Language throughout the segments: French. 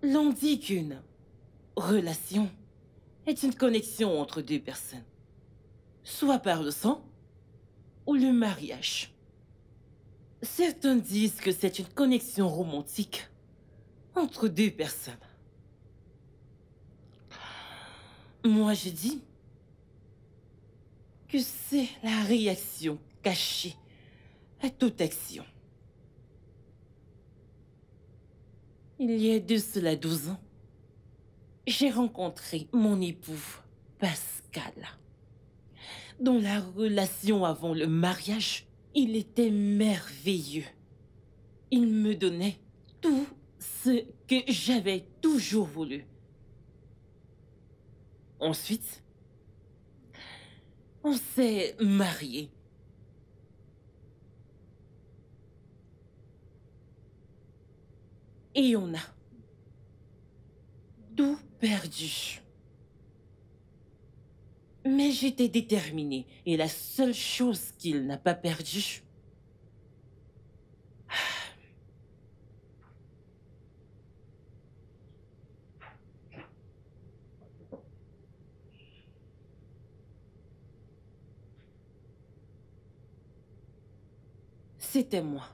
L'on dit qu'une relation est une connexion entre deux personnes, soit par le sang ou le mariage. Certains disent que c'est une connexion romantique entre deux personnes. Moi, je dis que c'est la réaction cachée à toute action. Il y a de cela 12 ans, j'ai rencontré mon époux, Pascal. Dans la relation avant le mariage, il était merveilleux. Il me donnait tout ce que j'avais toujours voulu. Ensuite, on s'est mariés. Et on a tout perdu. Mais j'étais déterminée. Et la seule chose qu'il n'a pas perdue, c'était moi.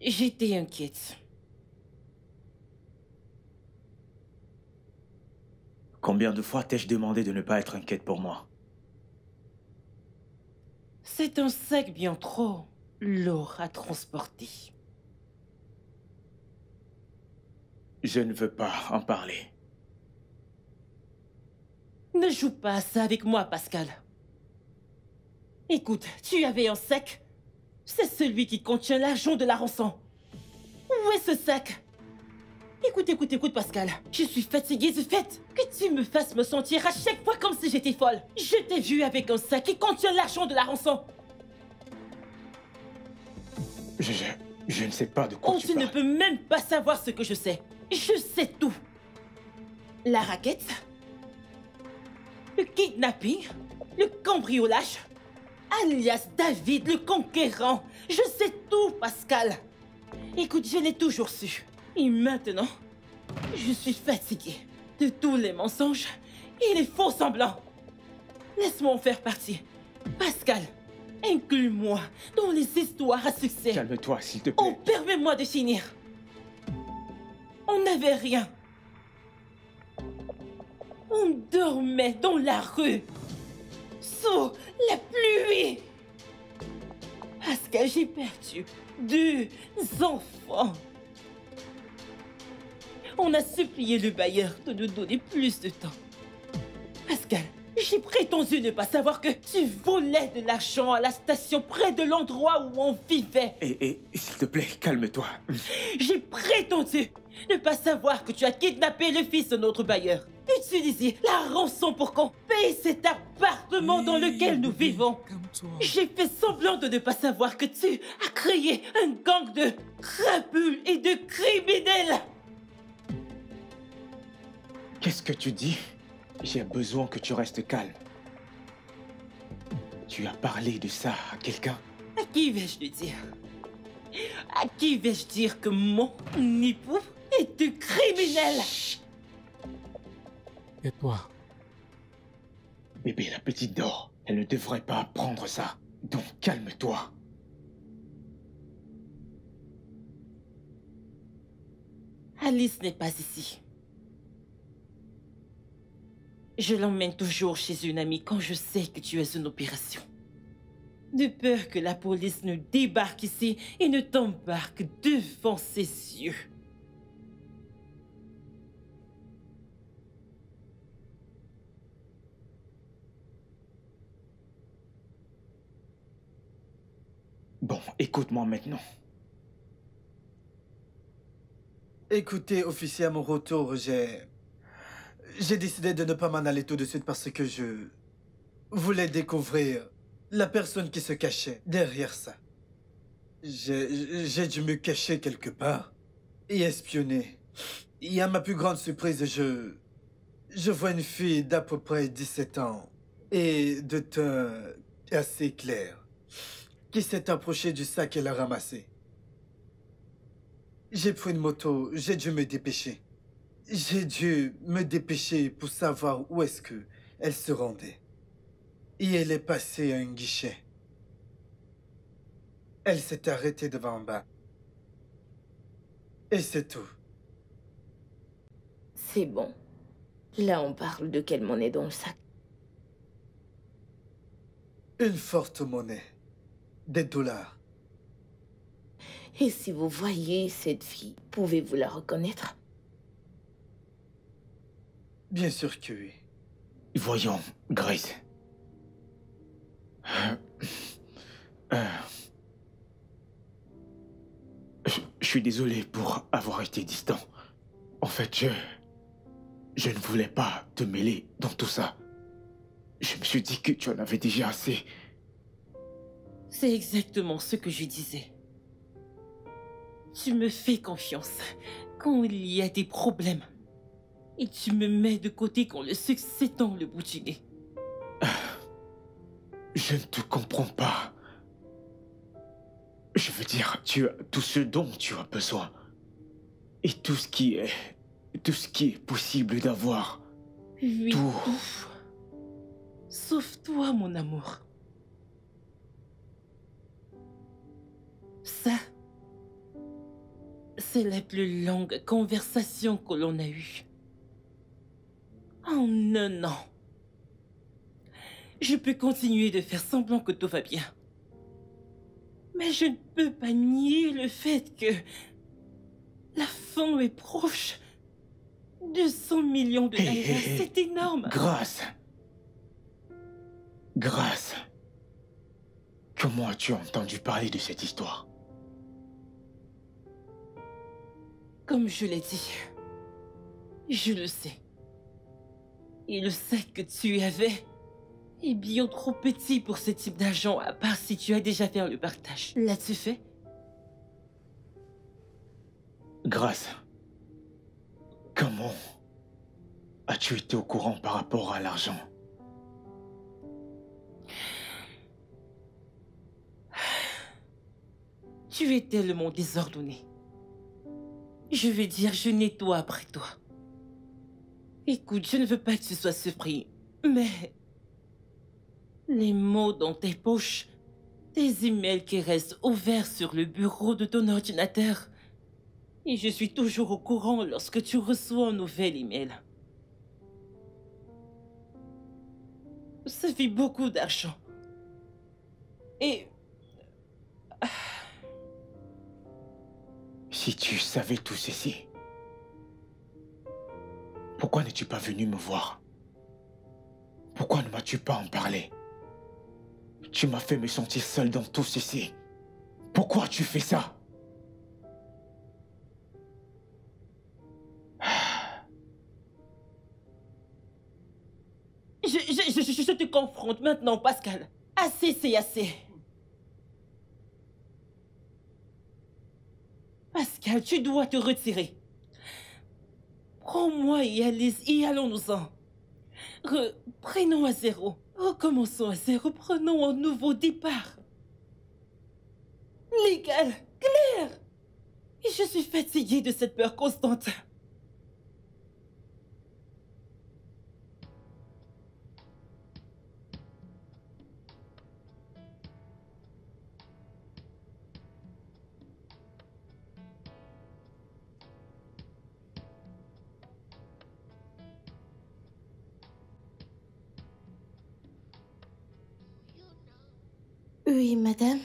J'étais inquiète. Combien de fois t'ai-je demandé de ne pas être inquiète pour moi? C'est un sac bien trop lourd à transporter. Je ne veux pas en parler. Ne joue pas à ça avec moi, Pascal. Écoute, tu avais un sac. C'est celui qui contient l'argent de la rançon. Où est ce sac? Écoute, Pascal. Je suis fatiguée du fait que tu me fasses me sentir à chaque fois comme si j'étais folle. Je t'ai vu avec un sac qui contient l'argent de la rançon. Je ne sais pas de quoi tu Tu ne parles. peux même pas savoir ce que je sais. Je sais tout. La raquette, le kidnapping, le cambriolage, alias David le Conquérant. Je sais tout, Pascal. Écoute, je l'ai toujours su. Et maintenant, je suis fatiguée de tous les mensonges et les faux semblants. Laisse-moi en faire partie. Pascal, inclus-moi dans les histoires à succès. Calme-toi, s'il te plaît. Oh, permets-moi de finir. On n'avait rien. On dormait dans la rue, sous la pluie. Pascal, j'ai perdu 2 enfants. On a supplié le bailleur de nous donner plus de temps. Pascal, j'ai prétendu ne pas savoir que tu volais de l'argent à la station près de l'endroit où on vivait. S'il te plaît, calme-toi. J'ai prétendu ne pas savoir que tu as kidnappé le fils de notre bailleur. Utilisé la rançon pour qu'on paye cet appartement dans lequel nous vivons. J'ai fait semblant de ne pas savoir que tu as créé un gang de crapules et de criminels. Qu'est-ce que tu dis? J'ai besoin que tu restes calme. Tu as parlé de ça à quelqu'un? À qui vais-je le dire? À qui vais-je dire que mon époux est un criminel? Et toi? Bébé, la petite dort. Elle ne devrait pas apprendre ça. Donc calme-toi. Alice n'est pas ici. Je l'emmène toujours chez une amie quand je sais que tu es une opération. De peur que la police ne débarque ici et ne t'embarque devant ses yeux. Bon, écoute-moi maintenant. Écoutez, officier, à mon retour, j'ai décidé de ne pas m'en aller tout de suite parce que je voulais découvrir la personne qui se cachait derrière ça. J'ai dû me cacher quelque part et espionner. Et à ma plus grande surprise, je vois une fille d'à peu près 17 ans et de teint assez clair qui s'est approchée du sac qu'elle a ramassé. J'ai pris une moto, j'ai dû me dépêcher. J'ai dû me dépêcher pour savoir où est-ce que elle se rendait. Et elle est passée à un guichet. Elle s'est arrêtée devant un bar. Et c'est tout. C'est bon. Là, on parle de quelle monnaie dans le sac? Une forte monnaie. Des dollars. Et si vous voyez cette fille, pouvez-vous la reconnaître? Bien sûr que oui. Voyons, Grace. Je suis désolé pour avoir été distant. En fait, je ne voulais pas te mêler dans tout ça. Je me suis dit que tu en avais déjà assez. C'est exactement ce que je disais. Tu me fais confiance quand il y a des problèmes. Et tu me mets de côté quand le succès tend le bout du nez. Je ne te comprends pas. Je veux dire, tu as tout ce dont tu as besoin. Et tout ce qui est possible d'avoir. Oui, Tout. tout. Sauf toi, mon amour. Ça, c'est la plus longue conversation que l'on a eue. En un an. Je peux continuer de faire semblant que tout va bien. Mais je ne peux pas nier le fait que la fin est proche. 200 millions de dollars, c'est énorme. Grâce. Comment as-tu entendu parler de cette histoire? Comme je l'ai dit, je le sais. Et le sac que tu avais est bien trop petit pour ce type d'argent, à part si tu as déjà fait le partage. L'as-tu fait? Grâce. Comment as-tu été au courant par rapport à l'argent? Tu es tellement désordonné. Je vais dire, je nettoie après toi. Écoute, je ne veux pas que tu sois surpris, mais les mots dans tes poches, tes emails qui restent ouverts sur le bureau de ton ordinateur, et je suis toujours au courant lorsque tu reçois un nouvel email. Ça fait beaucoup d'argent. Et Si tu savais tout ceci, pourquoi n'es-tu pas venu me voir? Pourquoi ne m'as-tu pas en parlé? Tu m'as fait me sentir seul dans tout ceci. Pourquoi tu fais ça? je te confronte maintenant, Pascal. Assez, c'est assez. Pascal, tu dois te retirer. Prends-moi et Alice et allons-nous-en. Reprenons à zéro. Recommençons à zéro. Prenons un nouveau départ. Légal, clair. Et je suis fatiguée de cette peur constante. Oui, madame.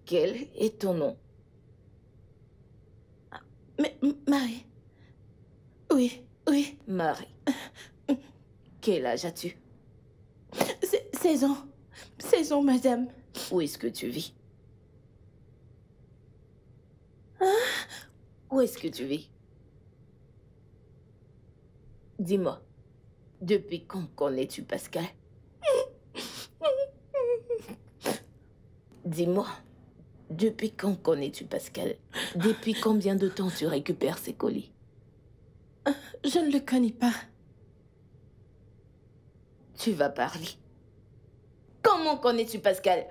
Quel est ton nom? Mais, Marie. Oui, oui. Marie. Quel âge as-tu? 16 ans. 16 ans, madame. Où est-ce que tu vis? Où est-ce que tu vis? Dis-moi, depuis quand connais-tu Pascal? Dis-moi, depuis quand connais-tu Pascal? Depuis combien de temps tu récupères ces colis? Je ne le connais pas. Tu vas parler. Comment connais-tu Pascal?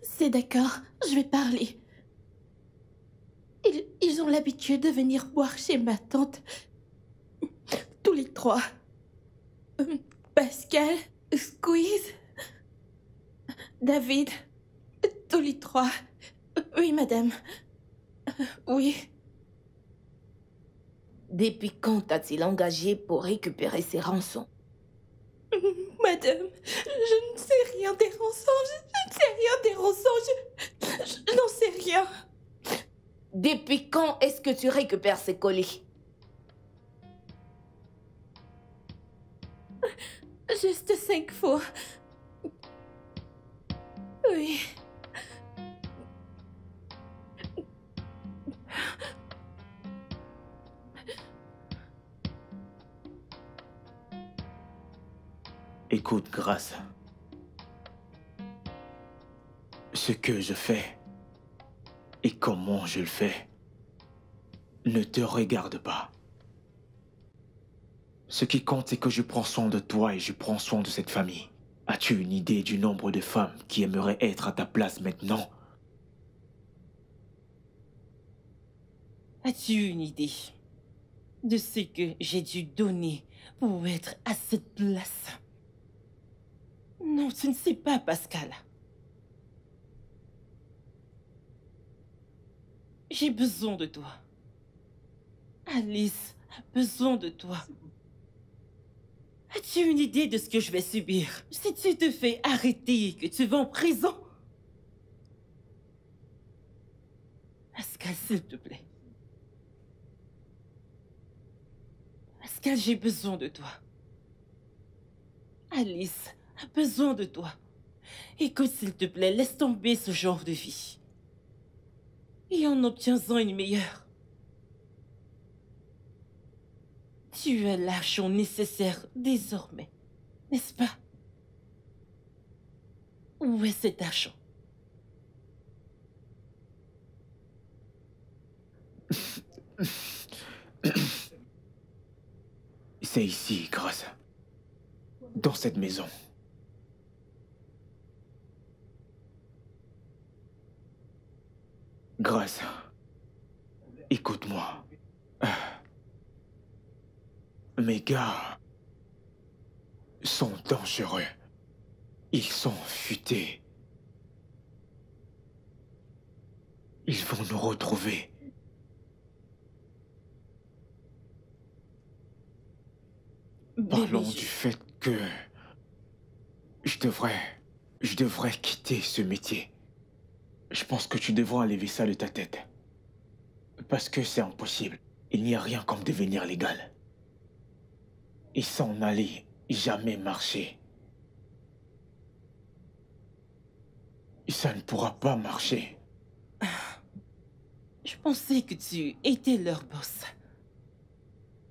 C'est d'accord, je vais parler. Ils ont l'habitude de venir boire chez ma tante. Tous les trois. Pascal, Squeeze, David, tous les trois. Oui, madame. Oui. Depuis quand t'a-t-il engagé pour récupérer ses rançons? Madame, je ne sais rien des rançons. Je ne sais rien des rançons. Je n'en sais rien. Depuis quand est-ce que tu récupères ces colis? Juste 5 fois. Oui. Écoute, Grâce. Ce que je fais et comment je le fais ne te regarde pas. Ce qui compte, c'est que je prends soin de toi et je prends soin de cette famille. As-tu une idée du nombre de femmes qui aimeraient être à ta place maintenant? As-tu une idée de ce que j'ai dû donner pour être à cette place? Non, tu ne sais pas, Pascal. J'ai besoin de toi. Alice a besoin de toi. As-tu une idée de ce que je vais subir si tu te fais arrêter et que tu vas en prison? Pascal, s'il te plaît. Pascal, j'ai besoin de toi. Alice a besoin de toi. Écoute, s'il te plaît, laisse tomber ce genre de vie. Et en obtiens-en une meilleure. Tu as l'argent nécessaire désormais, n'est-ce pas? Où est cet argent? C'est ici, Grâce. Dans cette maison. Grâce. Écoute-moi. Mes gars sont dangereux. Ils sont futés. Ils vont nous retrouver. Parlons du fait que je devrais quitter ce métier. Je pense que tu devras enlever ça de ta tête. Parce que c'est impossible. Il n'y a rien comme devenir légal. Et s'en aller, jamais marcher. Ça ne pourra pas marcher. Je pensais que tu étais leur boss.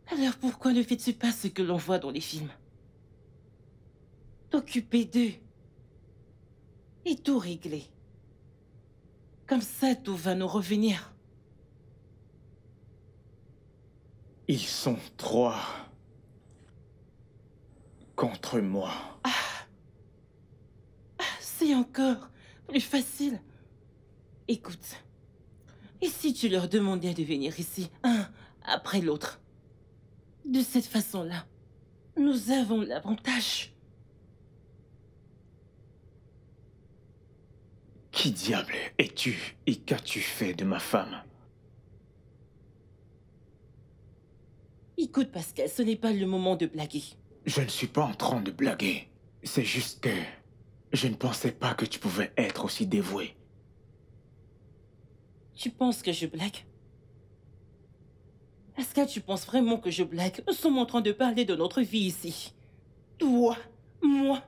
Alors pourquoi ne fais-tu pas ce que l'on voit dans les films? T'occuper d'eux. Et tout régler. Comme ça, tout va nous revenir. Ils sont 3 contre moi. C'est encore plus facile. Écoute, et si tu leur demandais de venir ici, un après l'autre? De cette façon-là, nous avons l'avantage. Qui diable es-tu et qu'as-tu fait de ma femme? Écoute, Pascal, ce n'est pas le moment de blaguer. Je ne suis pas en train de blaguer. C'est juste que je ne pensais pas que tu pouvais être aussi dévoué. Tu penses que je blague? Pascal, tu penses vraiment que je blague? Nous sommes en train de parler de notre vie ici. Toi, moi,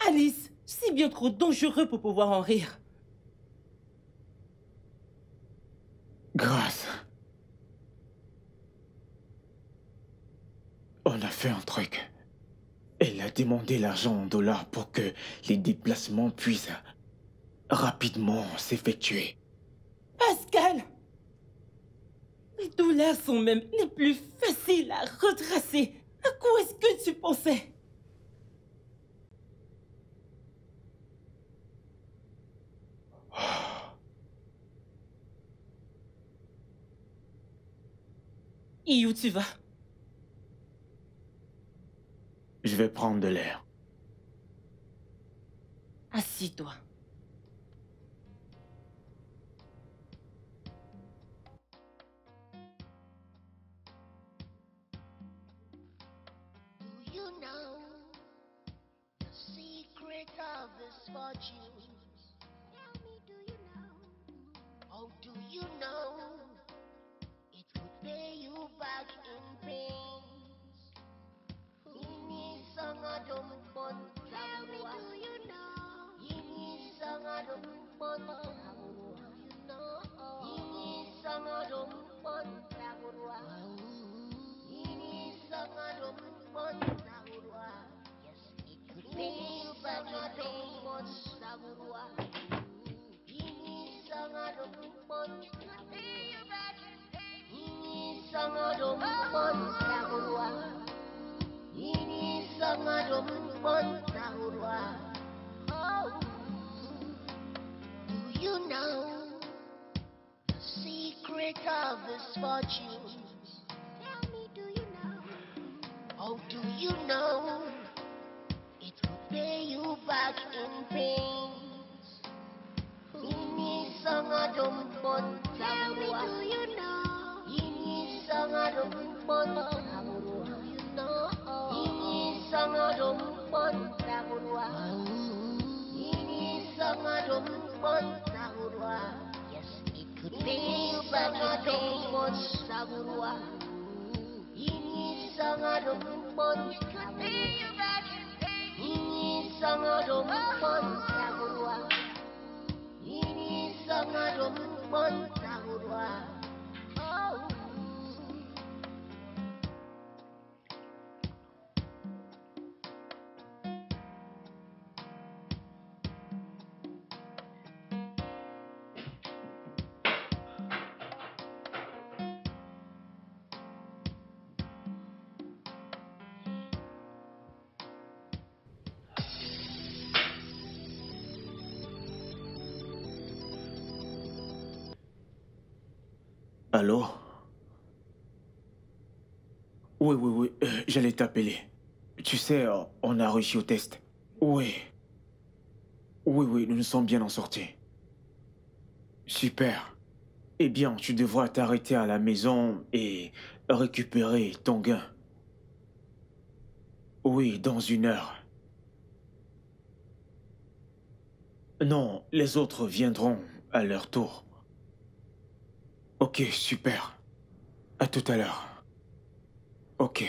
Alice, c'est bien trop dangereux pour pouvoir en rire. Grâce. On a fait un truc. Elle a demandé l'argent en dollars pour que les déplacements puissent rapidement s'effectuer. Pascal! Les douleurs sont même les plus faciles à retracer. À quoi est-ce que tu pensais? Et où tu vas? Je vais prendre de l'air. Assis-toi. Do you know the secret of this fortune? Tell me, do you know? Oh, do you know it would pay you back in pains? Ini sangat rumput. Tell me, do you know? Ini sangat rumput. Ini sangat rumput. Ini sangat rumput. Yes, it could pay you back in pains. Ini sangat rumput. Ini sangat rumput. Ini sangat rumput. Oh, do you know the secret of this fortune? Tell me, do you know? Oh, do you know it will pay you back in pains? Ini sangat rumput. Tell me, do you know? Ini sangat rumput. Ini sangat rumput. Ini sangat rumput. Yes, it could pay you back in pains. Ini sangat rumput. It could pay you back in pains. Ini sangat rumput. Ini sangat rumput. Oh. Allô? Oui, j'allais t'appeler. Tu sais, on a réussi au test. Oui, nous nous sommes bien en sortis. Super. Eh bien, tu devras t'arrêter à la maison et récupérer ton gain. Oui, dans 1 heure. Non, les autres viendront à leur tour. Ok, super. À tout à l'heure. Ok.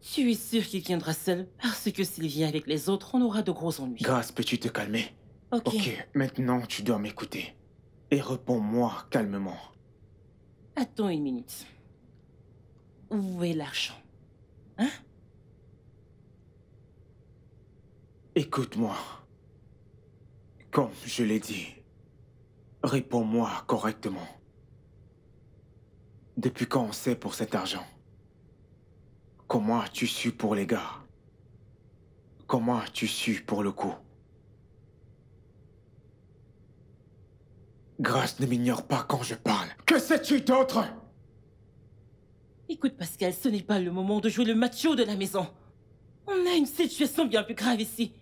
Tu es sûr qu'il viendra seul? Parce que s'il vient avec les autres, on aura de gros ennuis. Grâce, peux-tu te calmer? Ok. Ok, maintenant tu dois m'écouter. Et réponds-moi calmement. Attends 1 minute. Où est l'argent? Hein? Écoute-moi. Comme je l'ai dit, réponds-moi correctement. Depuis quand on sait pour cet argent? Comment as-tu su pour les gars? Comment as-tu su pour le coup? Grâce, ne m'ignore pas quand je parle. Que sais-tu d'autre? Écoute, Pascal, ce n'est pas le moment de jouer le macho de la maison. On a une situation bien plus grave ici.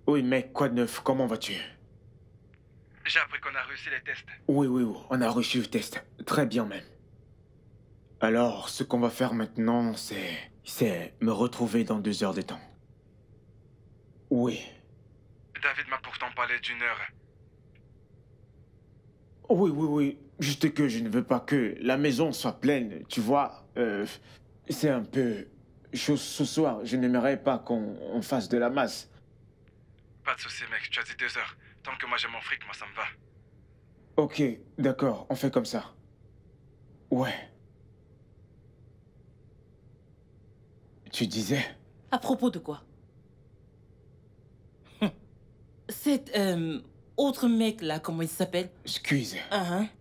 Oui, mec, quoi de neuf? Comment vas-tu? J'ai appris qu'on a réussi les tests. Oui, on a reçu le test. Très bien même. Alors, ce qu'on va faire maintenant, c'est me retrouver dans 2 heures de temps. Oui. David m'a pourtant parlé d'1 heure. Oui. Juste que je ne veux pas que la maison soit pleine, tu vois. C'est un peu chaud ce soir. Je n'aimerais pas qu'on fasse de la masse. Pas de soucis, mec. Tu as dit 2 heures. Tant que moi j'ai mon fric, moi ça me va. Ok, d'accord. On fait comme ça. Ouais. Tu disais? À propos de quoi? Cet autre mec là, comment il s'appelle? Squeeze.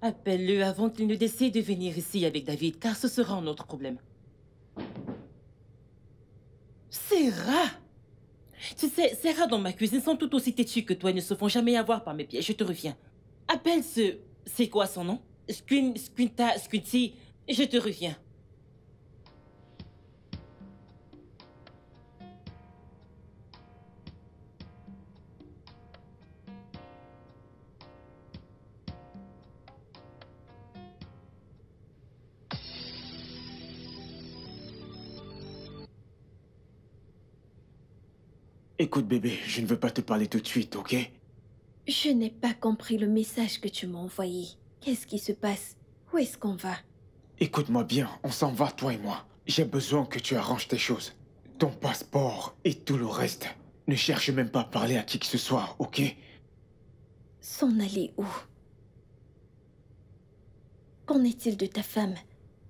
Appelle-le avant qu'il ne décide de venir ici avec David, car ce sera un autre problème. Ces rats! Tu sais, ces rats dans ma cuisine sont tout aussi têtus que toi et ne se font jamais avoir par mes pieds. Je te reviens. Appelle ce... C'est quoi son nom? Squinty. Je te reviens. Écoute bébé, je ne veux pas te parler tout de suite, ok? Je n'ai pas compris le message que tu m'as envoyé. Qu'est-ce qui se passe? Où est-ce qu'on va? Écoute-moi bien, on s'en va, toi et moi. J'ai besoin que tu arranges tes choses. Ton passeport et tout le reste. Ne cherche même pas à parler à qui que ce soit, ok? S'en aller où? Qu'en est-il de ta femme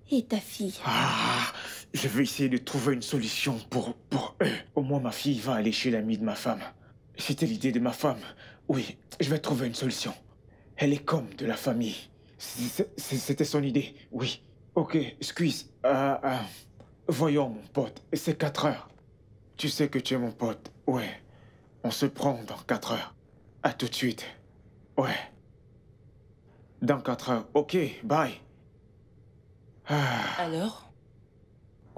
et ta fille? Ah, je vais essayer de trouver une solution pour eux. Au moins ma fille va aller chez l'ami de ma femme. C'était l'idée de ma femme. Oui, je vais trouver une solution. Elle est comme de la famille. C'était son idée, oui. Ok, Squeeze. Voyons mon pote, c'est 4 heures. Tu sais que tu es mon pote, ouais. On se prend dans 4 heures. À tout de suite. Ouais. Dans 4 heures, ok, bye. Alors?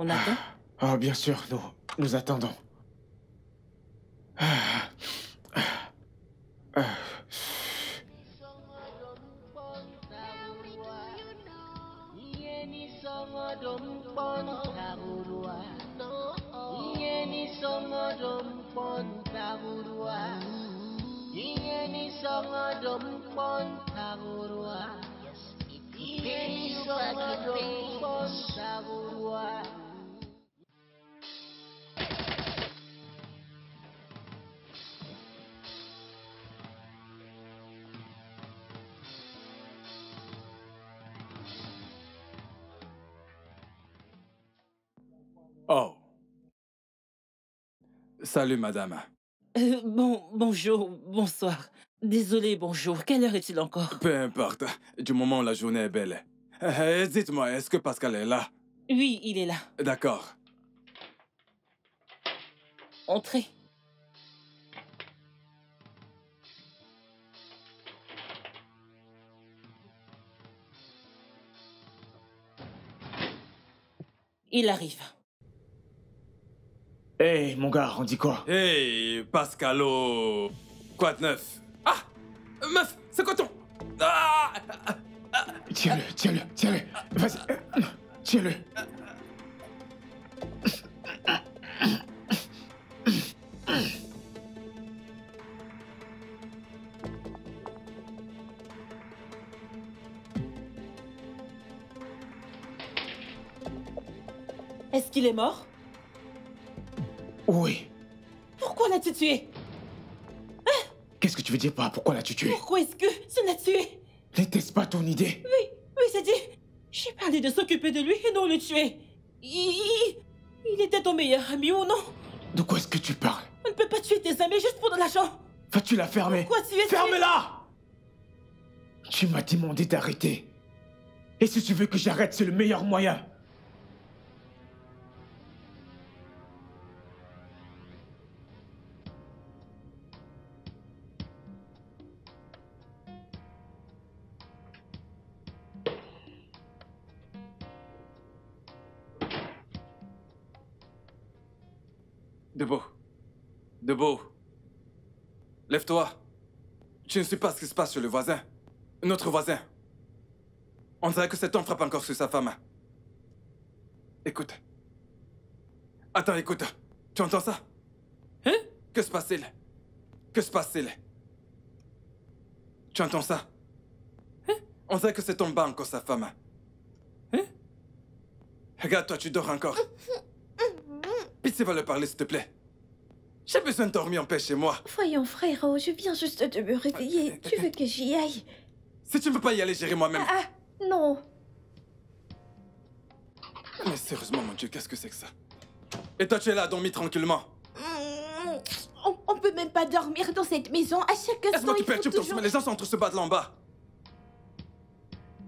On attend? Ah, bien sûr, nous attendons. Oh. Salut, madame. Bonjour, bonsoir. Désolé, bonjour. Quelle heure est-il encore? Peu importe, du moment où la journée est belle. Dites-moi, est-ce que Pascal est là? Oui, il est là. D'accord. Entrez. Il arrive. Hey, mon gars, on dit quoi? Hey, Pascalo. Quoi de neuf? Ah! Meuf, c'est quoi ton... Ah! Tiens-le. Vas-y. Tiens-le. Est-ce qu'il est mort? Oui. Pourquoi l'as-tu tué? Qu'est-ce que tu veux dire par pourquoi l'as-tu tué? Pourquoi est-ce que tu l'as tué? N'était-ce pas ton idée? Oui, c'est dit. J'ai parlé de s'occuper de lui et non le tuer. Il était ton meilleur ami ou non? De quoi est-ce que tu parles? On ne peut pas tuer tes amis juste pour de l'argent. Vas-tu la fermer? Pourquoi tu es... Ferme-la! Tu m'as demandé d'arrêter. Et si tu veux que j'arrête, c'est le meilleur moyen. Debout. Lève-toi. Tu ne sais pas ce qui se passe chez le voisin. Notre voisin. On dirait que cet homme frappe encore sur sa femme. Écoute. Attends, écoute. Tu entends ça? Hein? Que se passe-t-il? Que se passe-t-il? Tu entends ça? Hein? On dirait que cet homme bat encore sa femme. Hein? Regarde, toi, tu dors encore. Pitié, va le parler, s'il te plaît. J'ai besoin de dormir en paix chez moi. Voyons, frérot, je viens juste de me réveiller. Tu veux que j'y aille? Si tu ne veux pas y aller, j'irai moi-même. Non. Mais sérieusement, mon Dieu, qu'est-ce que c'est que ça? Et toi, tu es là, dormi tranquillement. On peut même pas dormir dans cette maison. À chaque instant, Laisse-moi qui il faut perturbe ton toujours... sommeil. Les gens sont en train de se battre là en bas.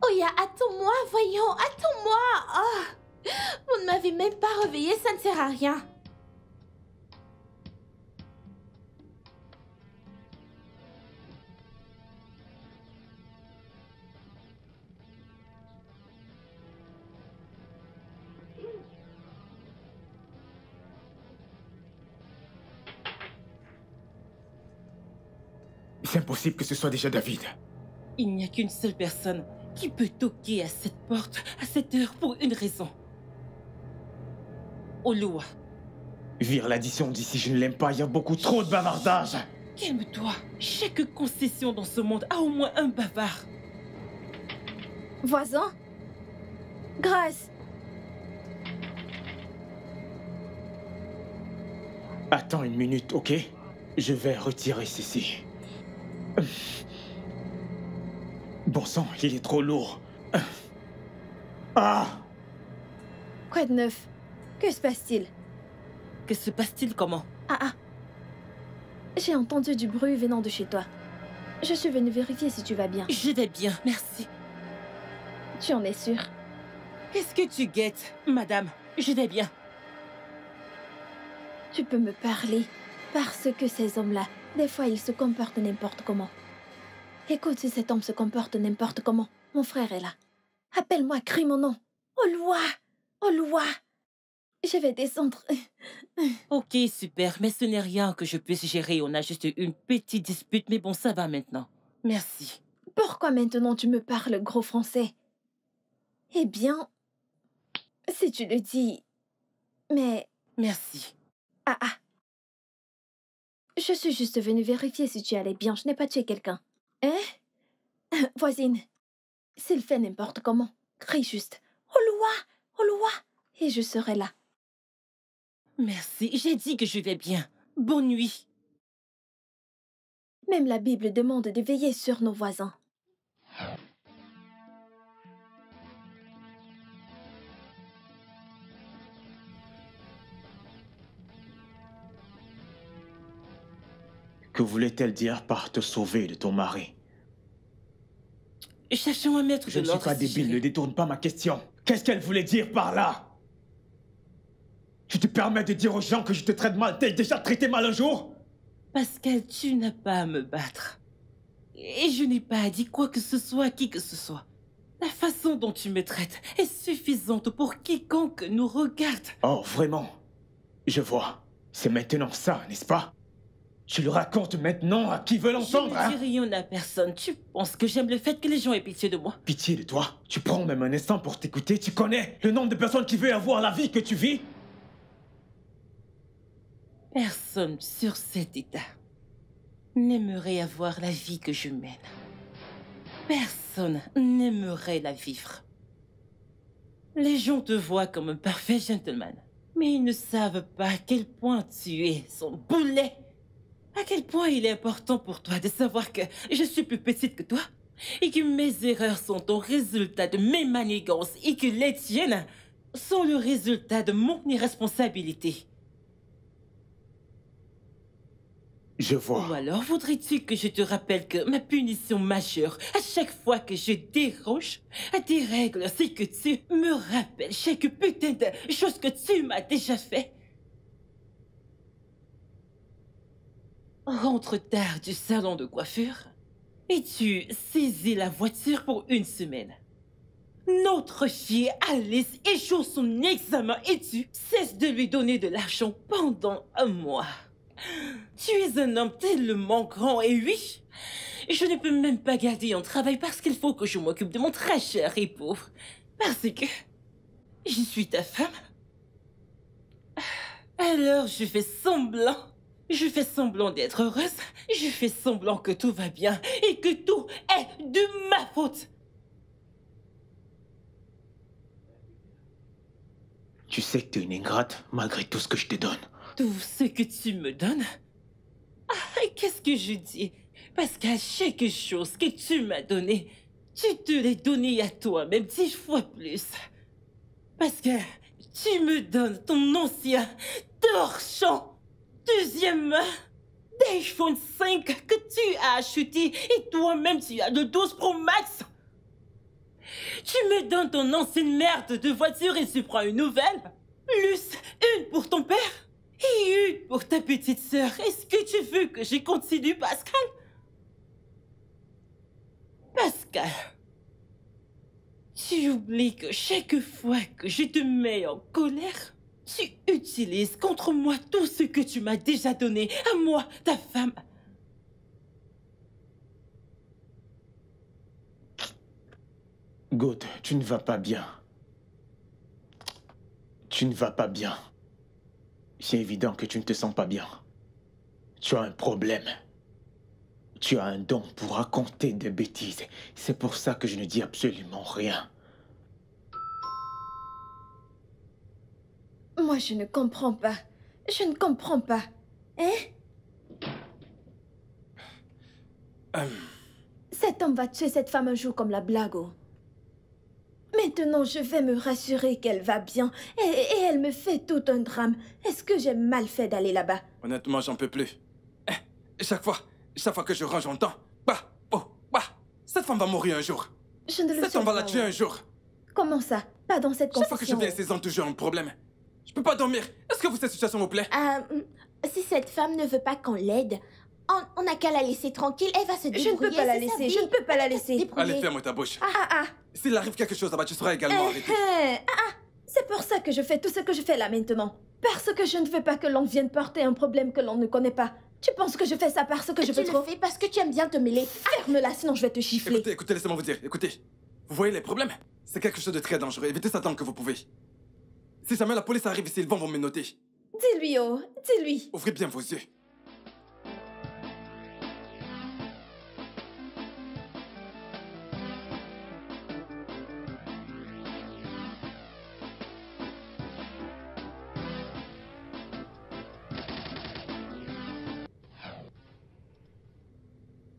Oya, attends-moi, voyons, attends-moi. Oh, vous ne m'avez même pas réveillée, ça ne sert à rien. C'est impossible que ce soit déjà David. Il n'y a qu'une seule personne qui peut toquer à cette porte à cette heure pour une raison. Oloa. Vire l'addition d'ici, je ne l'aime pas, il y a beaucoup trop de bavardage. Calme-toi. Chaque concession dans ce monde a au moins un bavard. Voisin? Grâce. Attends une minute, ok? Je vais retirer ceci. Bon sang, il est trop lourd. Ah! Quoi de neuf? Que se passe-t-il? Que se passe-t-il comment? Ah. J'ai entendu du bruit venant de chez toi. Je suis venue vérifier si tu vas bien. Je vais bien, merci. Tu en es sûre? Qu'est-ce que tu guettes, madame? Je vais bien. Tu peux me parler. Parce que ces hommes-là, des fois, ils se comportent n'importe comment. Écoute, si cet homme se comporte n'importe comment, mon frère est là. Appelle-moi, crie mon nom. Oloa! Oloa! Je vais descendre. Ok, super, mais ce n'est rien que je puisse gérer. On a juste une petite dispute, mais bon, ça va maintenant. Merci. Pourquoi maintenant tu me parles gros français? Eh bien, si tu le dis... Mais... Merci. Ah. Je suis juste venue vérifier si tu allais bien. Je n'ai pas tué quelqu'un. Hein? Voisine, s'il fait n'importe comment, crie juste « Oloa! Oloa !» et je serai là. Merci, j'ai dit que je vais bien. Bonne nuit. Même la Bible demande de veiller sur nos voisins. Que voulait-elle dire par te sauver de ton mari? Cherchons un maître Je de ne suis l'ordre. pas débile, ne détourne pas ma question. Qu'est-ce qu'elle voulait dire par là? Tu te permets de dire aux gens que je te traite mal? T'es déjà traité mal un jour? Pascal, tu n'as pas à me battre. Et je n'ai pas dit quoi que ce soit à qui que ce soit. La façon dont tu me traites est suffisante pour quiconque nous regarde. Oh, vraiment? Je vois. C'est maintenant ça, n'est-ce pas? Tu le racontes maintenant à qui veut l'entendre, Je ne dis rien à personne. Tu penses que j'aime le fait que les gens aient pitié de moi? Pitié de toi? Tu prends même un instant pour t'écouter? Tu connais le nombre de personnes qui veulent avoir la vie que tu vis? Personne sur cet état n'aimerait avoir la vie que je mène. Personne n'aimerait la vivre. Les gens te voient comme un parfait gentleman, mais ils ne savent pas à quel point tu es son boulet. À quel point il est important pour toi de savoir que je suis plus petite que toi et que mes erreurs sont au résultat de mes manigances et que les tiennes sont le résultat de mon irresponsabilité. Je vois. Ou alors voudrais-tu que je te rappelle que ma punition majeure à chaque fois que je déroge à tes règles, c'est que tu me rappelles chaque putain de chose que tu m'as déjà fait? Rentre tard du salon de coiffure et tu saisis la voiture pour une semaine. Notre fille Alice échoue son examen et tu cesses de lui donner de l'argent pendant un mois. Tu es un homme tellement grand et oui, je ne peux même pas garder un travail parce qu'il faut que je m'occupe de mon très cher époux. Parce que je suis ta femme. Alors je fais semblant. Je fais semblant d'être heureuse. Je fais semblant que tout va bien et que tout est de ma faute. Tu sais que t'es une ingrate malgré tout ce que je te donne. Tout ce que tu me donnes? Ah, qu'est-ce que je dis? Parce qu'à chaque chose que tu m'as donnée, tu te l'es donnée à toi, même 10 fois plus. Parce que Tu me donnes ton ancien torchon. Deuxième, d'iPhone 5 que tu as acheté et toi-même tu as le 12 Pro Max. Tu me donnes ton ancienne merde de voiture et tu prends une nouvelle. Plus une pour ton père et une pour ta petite sœur. Est-ce que tu veux que je continue, Pascal? Pascal, tu oublies que chaque fois que je te mets en colère, tu utilises contre moi tout ce que tu m'as déjà donné, à moi, ta femme. Good, tu ne vas pas bien. Tu ne vas pas bien. C'est évident que tu ne te sens pas bien. Tu as un problème. Tu as un don pour raconter des bêtises. C'est pour ça que je ne dis absolument rien. Moi, je ne comprends pas. Je ne comprends pas. Hein? Cet homme va tuer cette femme un jour comme la blague. Maintenant, je vais me rassurer qu'elle va bien. Et elle me fait tout un drame. Est-ce que j'ai mal fait d'aller là-bas? Honnêtement, j'en peux plus. Chaque fois que je range, j'entends. Cette femme va mourir un jour. Je ne le sais pas. Cette femme va la tuer un jour. Comment ça? Pas dans cette Chaque fois condition. que je viens, ces hommes toujours un problème. Je peux pas dormir. Est-ce que vous, cette situation vous plaît? Si cette femme ne veut pas qu'on l'aide, on n'a qu'à la laisser tranquille, elle va se débrouiller. Je ne peux pas la c'est sa laisser, vie. je ne peux pas la laisser. Allez, ferme ta bouche. Ah. S'il arrive quelque chose là-bas, tu seras également arrêté. C'est pour ça que je fais tout ce que je fais là maintenant. Parce que je ne veux pas que l'on vienne porter un problème que l'on ne connaît pas. Tu penses que je fais ça parce que je veux Tu trop? le fais parce que tu aimes bien te mêler. Ferme-la, sinon je vais te chiffler. Écoutez, laissez-moi vous dire. Écoutez, vous voyez les problèmes? C'est quelque chose de très dangereux. Évitez ça tant que vous pouvez. Si jamais la police arrive ici, ils vont vous menotter. Dis-lui, oh, dis-lui. Ouvrez bien vos yeux.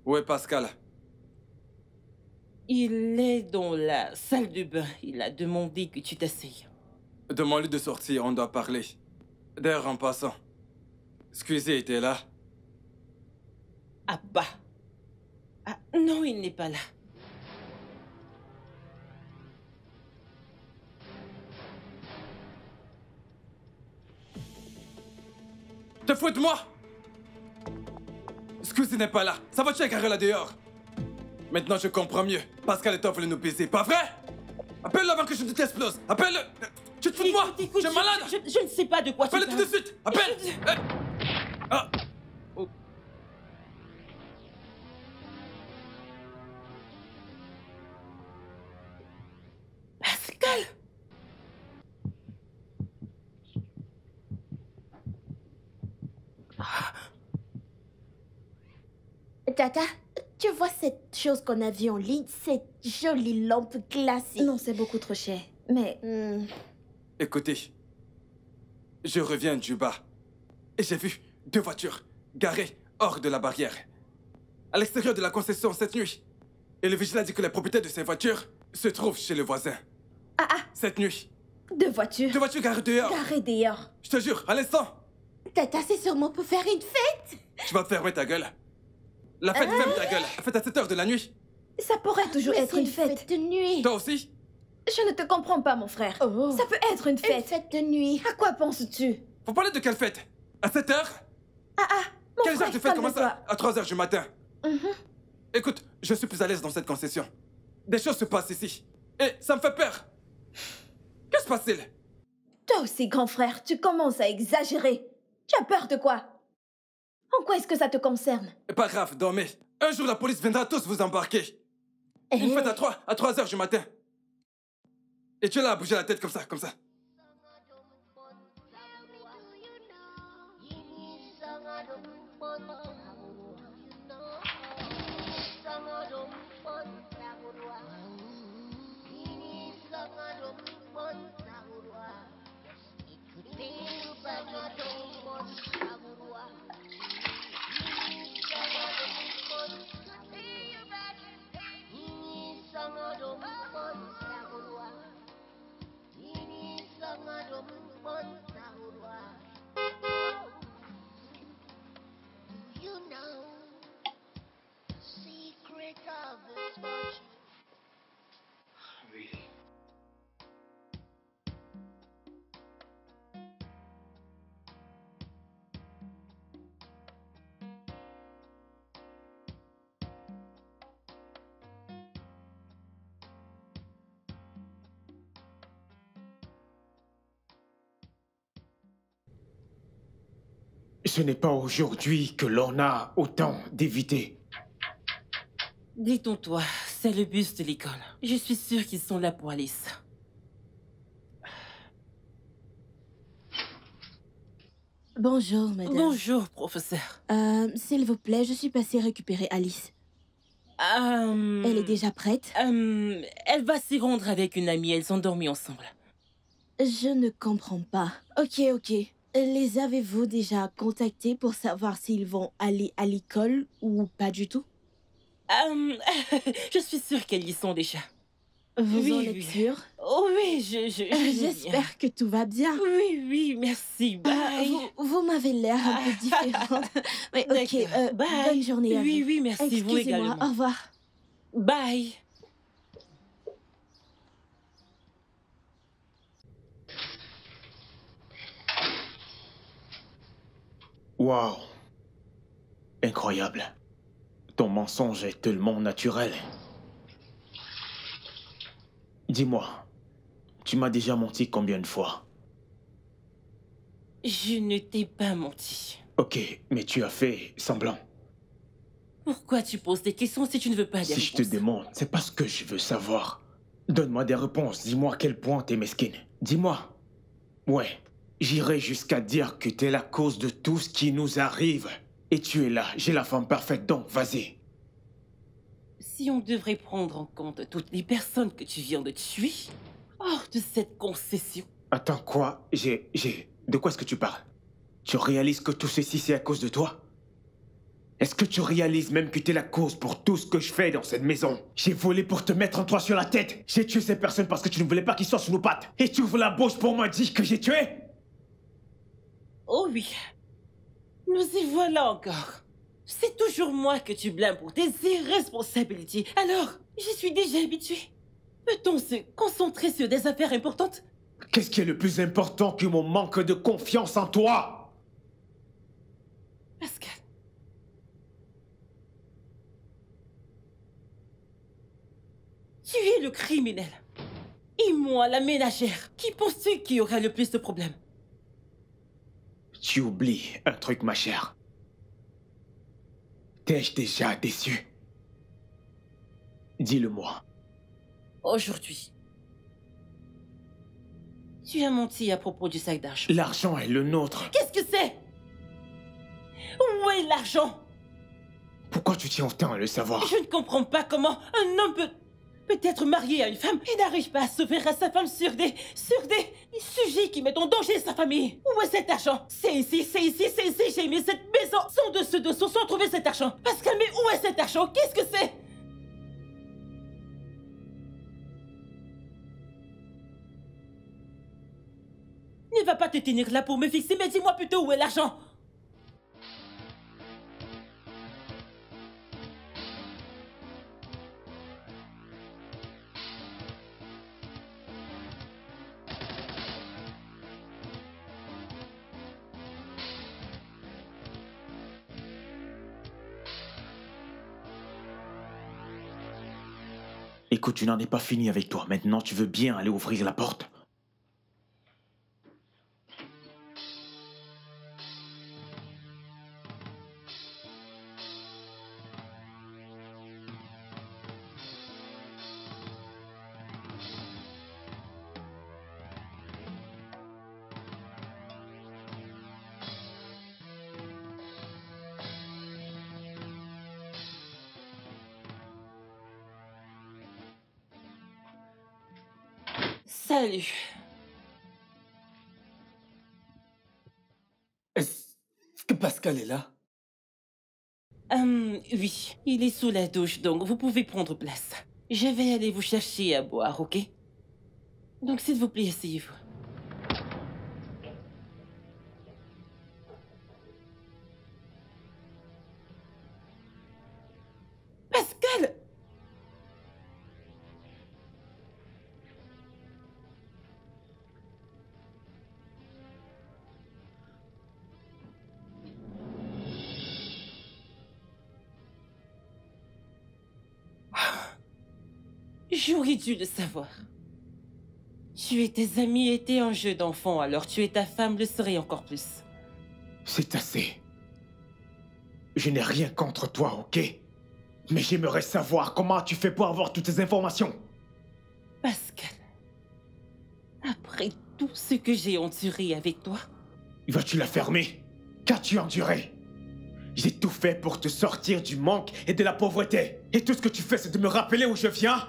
Où est Pascal? Il est dans la salle de bain. Il a demandé que tu t'asseyes. Demande-lui de sortir, on doit parler. D'ailleurs, en passant, Squeezie était là. Ah bah. Ah non, il n'est pas là. Te fous de moi? Squeezie n'est pas là. Ça va checker là dehors. Maintenant, je comprends mieux. Pascal et toi voulaient nous baiser, pas vrai? Appelle-le avant que je ne t'explose. Appelle-le. Tu te fous de moi? Écoute, Tu es malade? je ne sais pas de quoi tu Appelle-le tout de suite. Appelle. Ah. Pascal! Tata, tu vois cette chose qu'on a vue en ligne, cette jolie lampe glacée? Non, c'est beaucoup trop cher. Mais Écoutez, je reviens du bar et j'ai vu 2 voitures garées hors de la barrière, à l'extérieur de la concession cette nuit. Et le vigile a dit que les propriétaires de ces voitures se trouvent chez le voisin. Cette nuit. 2 voitures. 2 voitures garées dehors. Garées dehors. Je te jure, à l'instant. Tata, c'est sûrement pour faire une fête. Tu vas fermer ta gueule. La fête, ferme ta gueule. La fête à 7 heures de la nuit. Ça pourrait toujours Mais être c'est une fête. de nuit. Toi aussi? Je ne te comprends pas, mon frère. Oh. Ça peut être une Une fête. fête de nuit. À quoi penses-tu? Vous parlez de quelle fête? À 7 heures? Mon Quelle frère, heure de fête commence calme-toi. à 3 heures du matin? Écoute, je suis plus à l'aise dans cette concession. Des choses se passent ici. Et ça me fait peur. Que se passe-t-il? Toi aussi, grand frère, tu commences à exagérer. Tu as peur de quoi? En quoi est-ce que ça te concerne? Pas grave, dormez. Un jour, la police viendra tous vous embarquer. Une fête à 3 heures du matin. Et tu es là à bouger la tête comme ça, comme ça. Ce n'est pas aujourd'hui que l'on a autant d'éviter. Détends-toi, c'est le bus de l'école. Je suis sûre qu'ils sont là pour Alice. Bonjour, madame. Bonjour, professeur. S'il vous plaît, je suis passée récupérer Alice. Elle est déjà prête? Elle va s'y rendre avec une amie, elles ont dormi ensemble. Je ne comprends pas. Ok. Les avez-vous déjà contactés pour savoir s'ils vont aller à l'école ou pas du tout? Je suis sûre qu'elles y sont déjà. Vous en êtes sûre? Oh oui, J'espère que tout va bien. Oui, merci, bye. Vous m'avez l'air un peu différente. Mais ok, bye. Bonne journée à vous. Oui, merci, vous également. Excusez-moi, au revoir. Bye. Waouh. Incroyable. Ton mensonge est tellement naturel. Dis-moi, tu m'as déjà menti combien de fois? Je ne t'ai pas menti. Ok, mais tu as fait semblant. Pourquoi tu poses des questions si tu ne veux pas des Si réponses? je te demande, c'est parce que je veux savoir. Donne-moi des réponses, dis-moi à quel point t'es mesquine. Dis-moi. Ouais, j'irai jusqu'à dire que t'es la cause de tout ce qui nous arrive. Et tu es là, j'ai la femme parfaite, donc vas-y. Si on devrait prendre en compte toutes les personnes que tu viens de tuer, hors de cette concession. Attends, quoi? De quoi est-ce que tu parles? Tu réalises que tout ceci, c'est à cause de toi? Est-ce que tu réalises même que t'es la cause pour tout ce que je fais dans cette maison? J'ai volé pour te mettre un toit sur la tête. J'ai tué ces personnes parce que tu ne voulais pas qu'ils soient sous nos pattes. Et tu ouvres la bouche pour me dire que j'ai tué? Oh oui. Nous y voilà encore. C'est toujours moi que tu blâmes pour tes irresponsabilités. Alors, j'y suis déjà habituée. Peut-on se concentrer sur des affaires importantes? Qu'est-ce qui est le plus important que mon manque de confiance en toi? Pascal. Tu es le criminel. Et moi, la ménagère. Qui penses-tu qui aura le plus de problèmes? Tu oublies un truc, ma chère. T'ai-je déjà déçu? Dis-le-moi. Aujourd'hui, tu as menti à propos du sac d'argent. L'argent est le nôtre. Qu'est-ce que c'est? Où est l'argent? Pourquoi tu tiens autant à le savoir? Je ne comprends pas comment un homme peut être marié à une femme et n'arrive pas à s'ouvrir à sa femme sur des sujets qui mettent en danger sa famille. Où est cet argent? C'est ici. J'ai mis cette maison sans dessous sans trouver cet argent. Pascal, mais où est cet argent? Qu'est-ce que c'est? Ne va pas te tenir là pour me fixer, mais dis-moi plutôt où est l'argent. Écoute, tu n'en es pas fini avec toi. Maintenant, tu veux bien aller ouvrir la porte? Salut. Est-ce que Pascal est là? Oui, il est sous la douche, donc vous pouvez prendre place. Je vais aller vous chercher à boire, ok? Donc s'il vous plaît, asseyez-vous. Pascal! J'aurais dû le savoir. Tuer tes amis était un jeu d'enfant, alors tuer ta femme le serait encore plus. C'est assez. Je n'ai rien contre toi, ok? Mais j'aimerais savoir comment tu fais pour avoir toutes ces informations. Pascal, après tout ce que j'ai enduré avec toi, Vas-tu la fermer? Qu'as-tu enduré? J'ai tout fait pour te sortir du manque et de la pauvreté. Et tout ce que tu fais, c'est de me rappeler où je viens?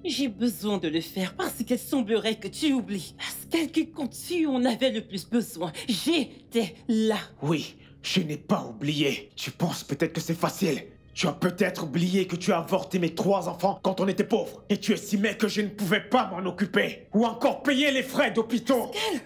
j'ai besoin de le faire parce qu'il semblerait que tu oublies. Pascal, que quand tu en avais le plus besoin, j'étais là. Oui, je n'ai pas oublié. Tu penses peut-être que c'est facile. Tu as peut-être oublié que tu as avorté mes 3 enfants quand on était pauvres. Et tu estimais que je ne pouvais pas m'en occuper. Ou encore payer les frais d'hôpitaux. Pascal!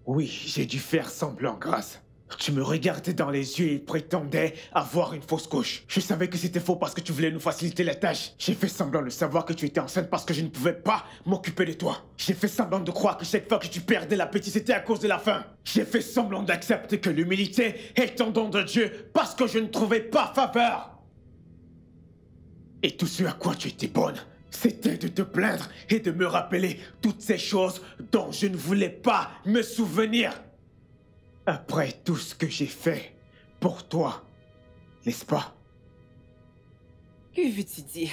Oui, j'ai dû faire semblant, Grâce. Tu me regardais dans les yeux et prétendais avoir une fausse couche. Je savais que c'était faux parce que tu voulais nous faciliter la tâche. J'ai fait semblant de savoir que tu étais enceinte parce que je ne pouvais pas m'occuper de toi. J'ai fait semblant de croire que chaque fois que tu perdais l'appétit, c'était à cause de la faim. J'ai fait semblant d'accepter que l'humilité est un don de Dieu parce que je ne trouvais pas faveur. Et tout ce à quoi tu étais bonne, c'était de te plaindre et de me rappeler toutes ces choses dont je ne voulais pas me souvenir. Après tout ce que j'ai fait pour toi, n'est-ce pas? Que veux-tu dire?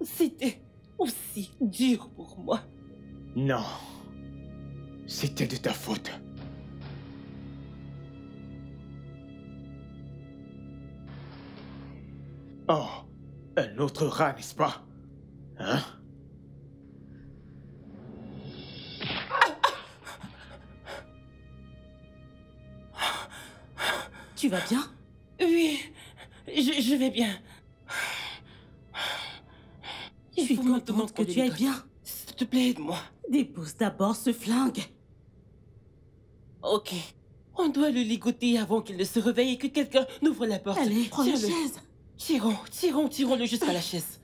C'était aussi dur pour moi. Non, c'était de ta faute. Oh, un autre rat, n'est-ce pas? Hein? Tu vas bien? Oui, je vais bien. Il faut maintenant que tu ailles bien. S'il te plaît, aide-moi. Dépose d'abord ce flingue. Ok. On doit le ligoter avant qu'il ne se réveille et que quelqu'un n'ouvre la porte. Allez, prends la Tiens-le. chaise. Tirons-le jusqu'à la chaise.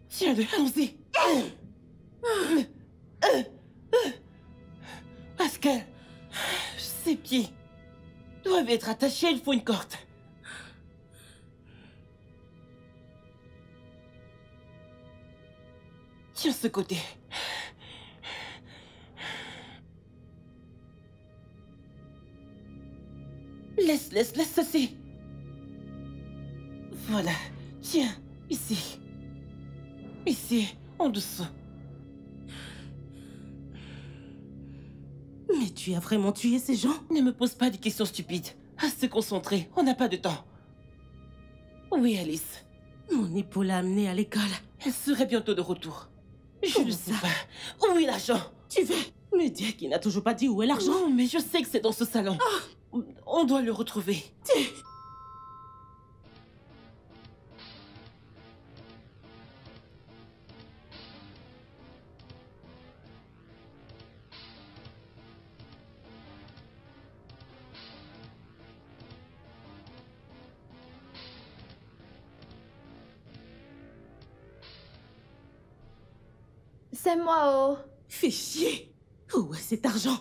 Tiens-le, allons-y. Pascal, ses pieds doivent être attachés, il faut une corde. Tiens ce côté. Laisse ceci. Voilà. Tiens, ici. Ici, en dessous. Mais tu as vraiment tué ces gens? Ne me pose pas des questions stupides. À se concentrer, on n'a pas de temps. Oui, Alice. Mon épaule l'a amenée à l'école. Elle serait bientôt de retour. Je ne sais pas. Où est l'argent? Tu veux me dire qu'il n'a toujours pas dit où est l'argent? Non, mais je sais que c'est dans ce salon. On doit le retrouver. C'est moi, oh. Fais chier. Où est cet argent?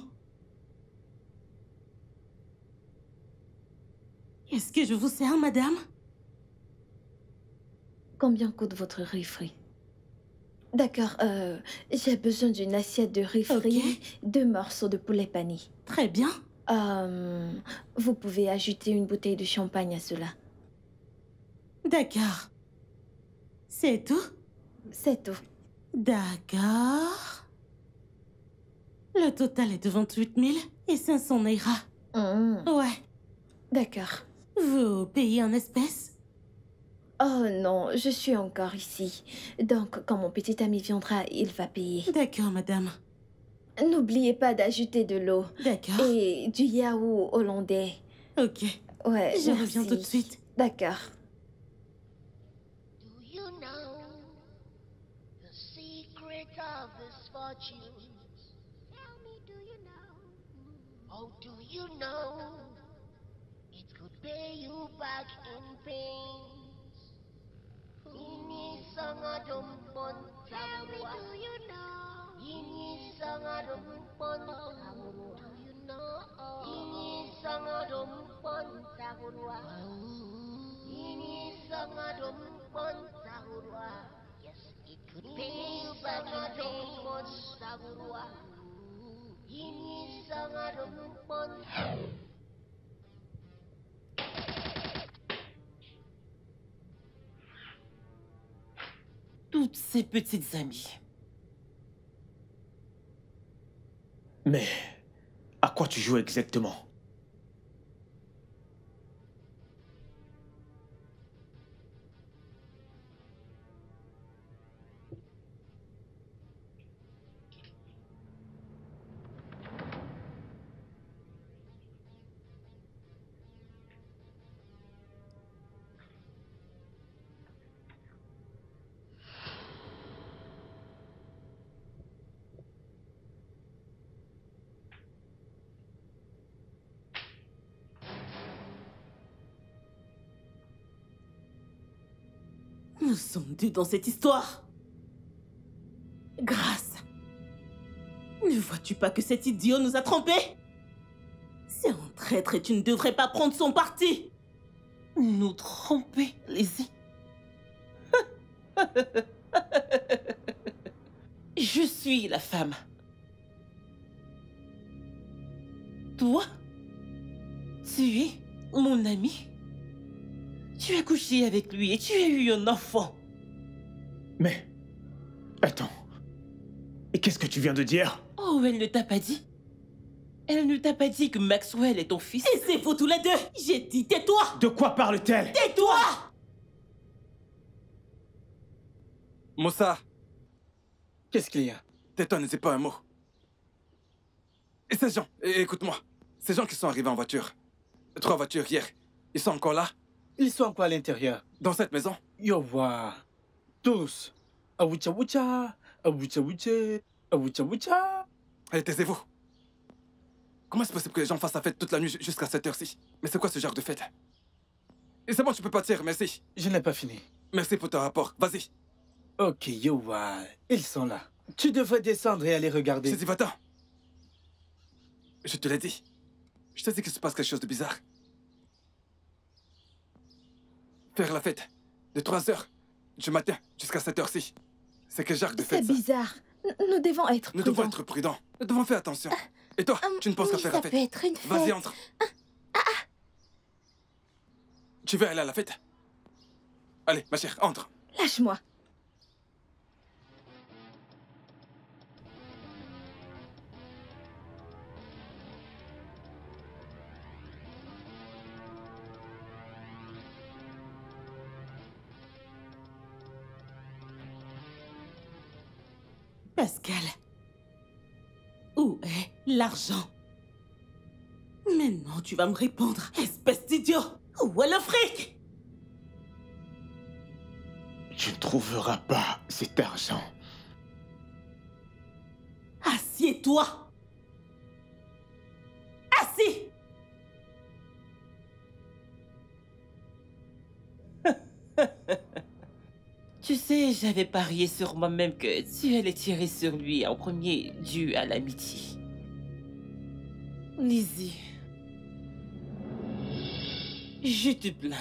Est-ce que je vous sers, madame? Combien coûte votre riz frit? D'accord, j'ai besoin d'une assiette de riz frit, 2 morceaux de poulet pané. Très bien. Vous pouvez ajouter une bouteille de champagne à cela. D'accord. C'est tout? C'est tout. D'accord. Le total est de 28 500 naira. Ouais. D'accord. Vous payez en espèces? Oh non, je suis encore ici. Donc, quand mon petit ami viendra, il va payer. D'accord, madame. N'oubliez pas d'ajouter de l'eau. D'accord. Et du yaourt hollandais. Ok. Ouais, Je reviens tout de suite. D'accord. Do you know the secret of his fortunes? Tell me, do you know? Oh, do you know it could pay you back in pains? Ini sangat rumpun. Tell me, do you know? Ini sangat rumpun. Do you know? Ini sangat rumpun. Ini sangat rumpun. Yes, it could be sangat rumput Saburwa. Ini sangat rumput. Toutes ces petites amies. Mais à quoi tu joues exactement? Nous sommes deux dans cette histoire. Grâce. Ne vois-tu pas que cet idiot nous a trompés? C'est un traître et tu ne devrais pas prendre son parti. Nous tromper, Lizzie. Je suis la femme. Toi, tu es mon ami. Tu as couché avec lui et tu as eu un enfant. Mais... Attends. Et qu'est-ce que tu viens de dire? Oh, elle ne t'a pas dit? Elle ne t'a pas dit que Maxwell est ton fils? Et c'est vous tous les deux! J'ai dit tais-toi! De quoi parle-t-elle? Tais-toi! Moussa, Qu'est-ce qu'il y a? tais-toi, ne dis pas un mot. Et ces gens, écoute-moi. Ces gens qui sont arrivés en voiture. 3 voitures hier. Ils sont encore là? Ils sont encore à l'intérieur. Dans cette maison? Yo, wa. Tous. Awucha wucha. Awucha wucha. Awucha wucha. Allez, taisez-vous. Comment est-ce possible que les gens fassent la fête toute la nuit jusqu'à cette heure-ci? Mais c'est quoi ce genre de fête? Et c'est bon, tu peux partir, merci. Je n'ai pas fini. Merci pour ton rapport, vas-y. Ok, yo, wa. Ils sont là. Tu devrais descendre et aller regarder. Sidi, va-t'en. Je te l'ai dit. Je te dis qu'il se passe quelque chose de bizarre. Faire la fête de 3h du matin jusqu'à cette heure-ci. C'est quel genre de C'est fête, ça? bizarre. Nous devons être Nous prudents. devons être prudents. Nous devons faire attention. Et toi, tu ne penses qu'à Oui, faire la ça fête? peut être une fête. Vas-y, entre. Tu veux aller à la fête? Allez, ma chère, entre. Lâche-moi. Pascal, où est l'argent? Maintenant, tu vas me répondre, espèce d'idiot! Où est le fric? Tu ne trouveras pas cet argent. Assieds-toi! Assis! Tu sais, j'avais parié sur moi-même que tu allais tirer sur lui en premier dû à l'amitié. Lizzie, je te plains.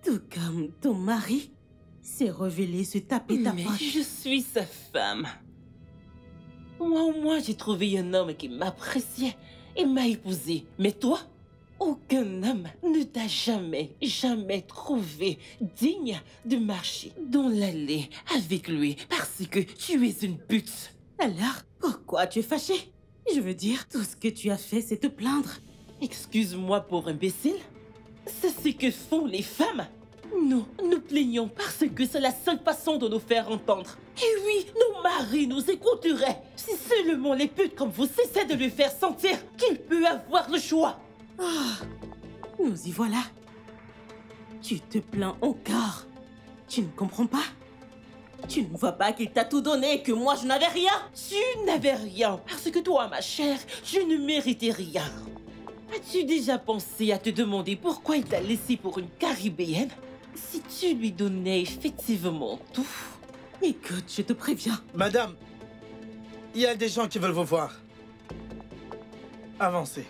Tout comme ton mari s'est révélé se taper ta poche. Je suis sa femme. Moi, au moins, j'ai trouvé un homme qui m'appréciait et m'a épousée. Mais toi, aucun homme ne t'a jamais trouvé digne de marcher dans l'allée avec lui parce que tu es une pute. Alors, pourquoi tu es fâché? Je veux dire, tout ce que tu as fait, c'est te plaindre. Excuse-moi pour imbécile. C'est ce que font les femmes. Nous nous plaignons parce que c'est la seule façon de nous faire entendre. Et oui, nos maris nous écouteraient si seulement les putes comme vous cessaient de lui faire sentir qu'il peut avoir le choix. Ah, nous y voilà. Tu te plains encore. Tu ne comprends pas? Tu ne vois pas qu'il t'a tout donné et que moi je n'avais rien? Tu n'avais rien parce que toi, ma chère, je ne méritais rien. As-tu déjà pensé à te demander pourquoi il t'a laissé pour une Caribéenne? Si tu lui donnais effectivement tout... Écoute, je te préviens. Madame, il y a des gens qui veulent vous voir. Avancez.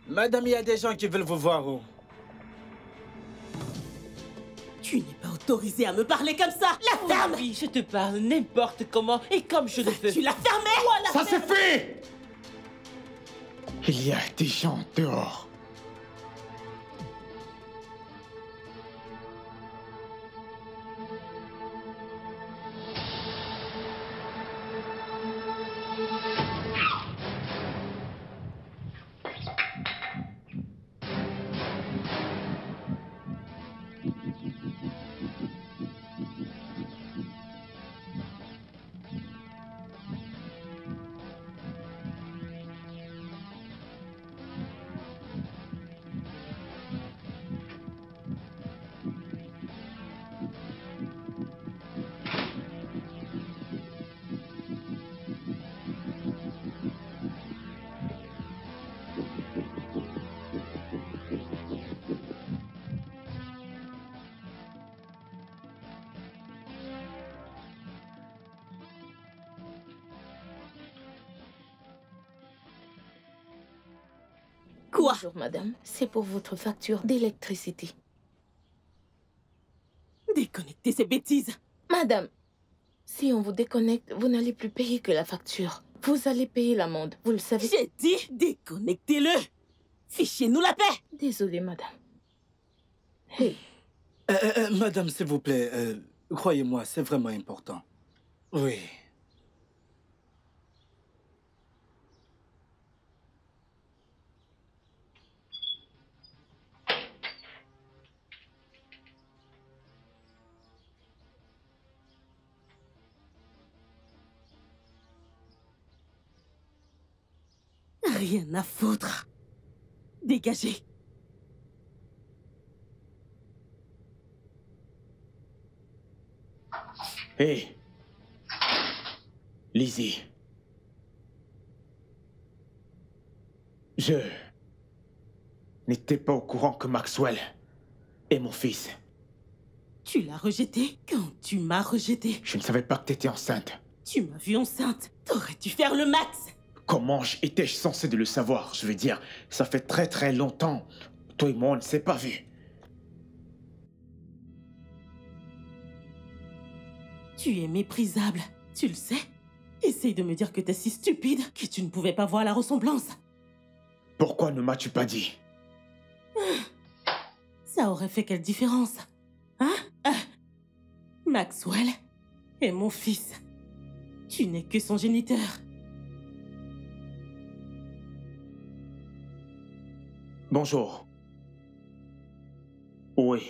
Madame, il y a des gens qui veulent vous voir. Oh. Tu n'es pas autorisée à me parler comme ça. La ferme. Oui, je te parle n'importe comment et comme je le veux. Tu l'as fermée. Ça c'est fait. Il y a des gens dehors. Quoi? Bonjour, madame. C'est pour votre facture d'électricité. Déconnectez ces bêtises. Madame, si on vous déconnecte, vous n'allez plus payer que la facture. Vous allez payer l'amende, vous le savez. J'ai dit déconnectez-le. Fichez-nous la paix. Désolée, madame. Hey. Madame, s'il vous plaît, croyez-moi, c'est vraiment important. Oui. Rien à foutre. Dégagez. Hé, Lizzie. Je n'étais pas au courant que Maxwell est mon fils. Tu l'as rejeté quand tu m'as rejeté. Je ne savais pas que t'étais enceinte. Tu m'as vue enceinte. T'aurais dû faire le max. Comment étais-je censé de le savoir? Je veux dire, ça fait très longtemps. Toi et moi, on ne s'est pas vus. Tu es méprisable, tu le sais? Essaye de me dire que t'es si stupide que tu ne pouvais pas voir la ressemblance. Pourquoi ne m'as-tu pas dit? Ça aurait fait quelle différence? Hein? Maxwell est mon fils. Tu n'es que son géniteur. Bonjour. Oui.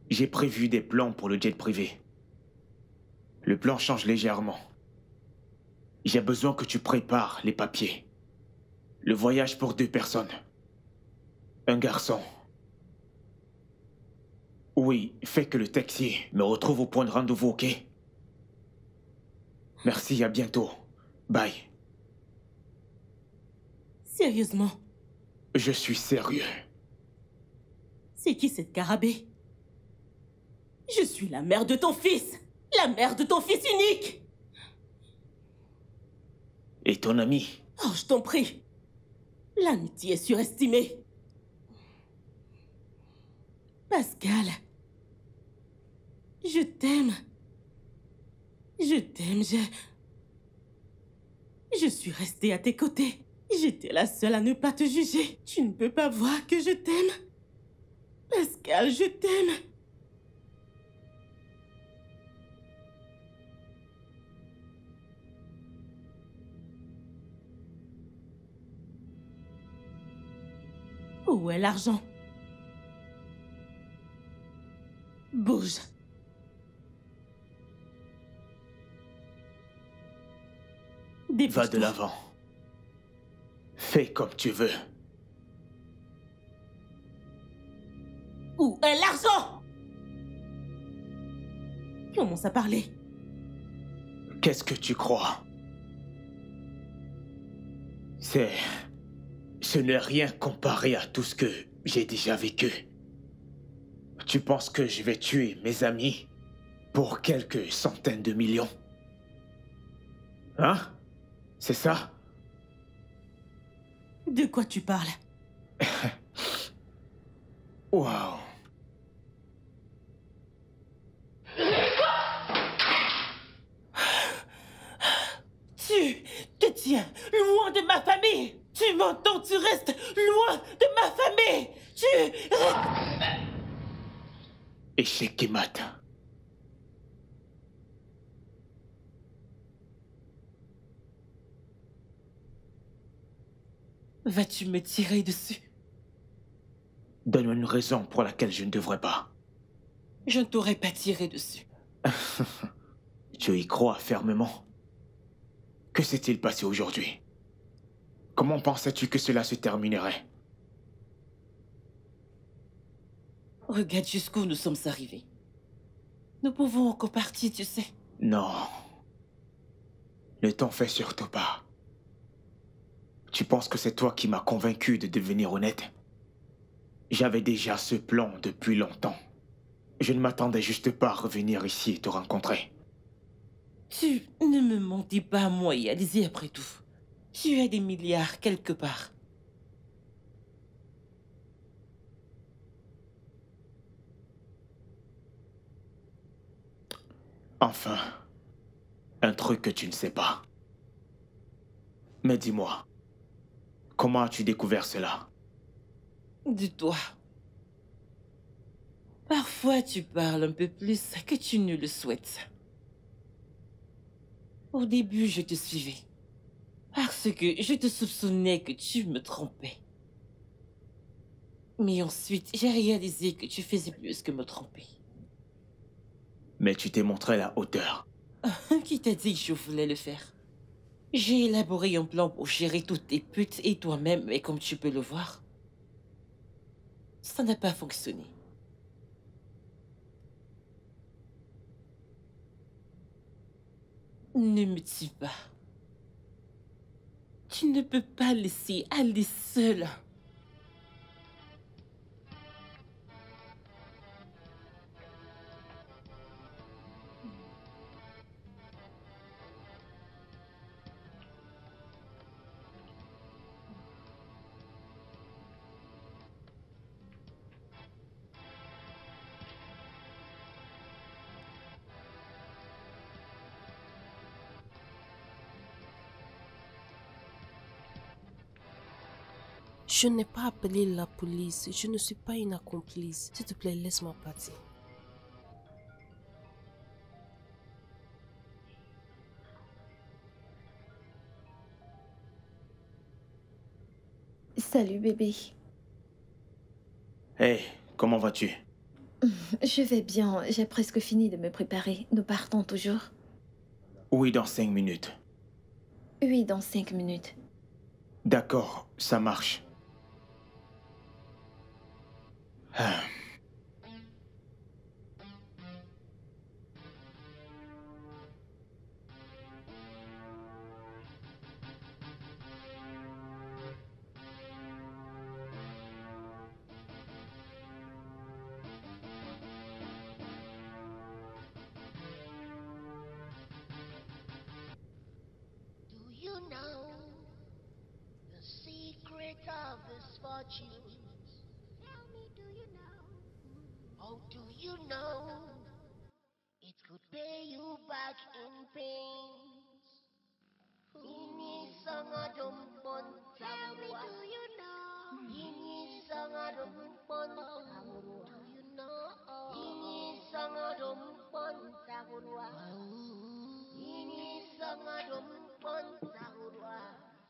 J'ai prévu des plans pour le jet privé. Le plan change légèrement. J'ai besoin que tu prépares les papiers. Le voyage pour 2 personnes. Un garçon. Oui, fais que le taxi me retrouve au point de rendez-vous, ok? Merci, à bientôt. Bye. Sérieusement? Je suis sérieux. C'est qui cette carabée? Je suis la mère de ton fils! La mère de ton fils unique! Et ton ami? Oh, je t'en prie. L'amitié est surestimée. Pascal. Je t'aime. Je t'aime, je suis restée à tes côtés. J'étais la seule à ne pas te juger. Tu ne peux pas voir que je t'aime. Pascal, je t'aime. Où est l'argent? Bouge. Va de l'avant. Fais comme tu veux. Où est l'argent? Commence à parler. Qu'est-ce que tu crois? C'est Ce n'est rien comparé à tout ce que j'ai déjà vécu. Tu penses que je vais tuer mes amis pour quelques centaines de millions? Hein? C'est ça? De quoi tu parles? Waouh. Tu te tiens loin de ma famille. Tu m'entends? Tu restes loin de ma famille. Échec et mat. Vas-tu me tirer dessus? Donne-moi une raison pour laquelle je ne devrais pas. Je ne t'aurais pas tiré dessus. Tu y crois fermement? Que s'est-il passé aujourd'hui? Comment pensais-tu que cela se terminerait? Regarde jusqu'où nous sommes arrivés. Nous pouvons encore partir, tu sais. Non. Ne t'en fais surtout pas. Tu penses que c'est toi qui m'as convaincu de devenir honnête? J'avais déjà ce plan depuis longtemps. Je ne m'attendais juste pas à revenir ici et te rencontrer. Tu ne me mentis pas, moi et Alizé, après tout. Tu as des milliards quelque part. Enfin, un truc que tu ne sais pas. Mais dis-moi, comment as-tu découvert cela? De toi. Parfois, tu parles un peu plus que tu ne le souhaites. Au début, je te suivais. Parce que je te soupçonnais que tu me trompais. Mais ensuite, j'ai réalisé que tu faisais plus que me tromper. Mais tu t'es montré à la hauteur. Qui t'a dit que je voulais le faire? J'ai élaboré un plan pour gérer toutes tes putes et toi-même, et comme tu peux le voir, ça n'a pas fonctionné. Ne me tue pas. Tu ne peux pas laisser aller seule. Je n'ai pas appelé la police. Je ne suis pas une accomplice. S'il te plaît, laisse-moi partir. Salut bébé. Hey, comment vas-tu? Je vais bien, j'ai presque fini de me préparer. Nous partons toujours? Oui, dans 5 minutes. Oui, dans 5 minutes. D'accord, ça marche. Ah. Do you know the secret of his fortunes? Tell me, do you know? Oh, do you know it could pay you back in pains? Ini sangat dumpon. Tell me, do you know? Ini sangat dumpon. Do you know? Ini sangat dumpon. Ini sangat dumpon.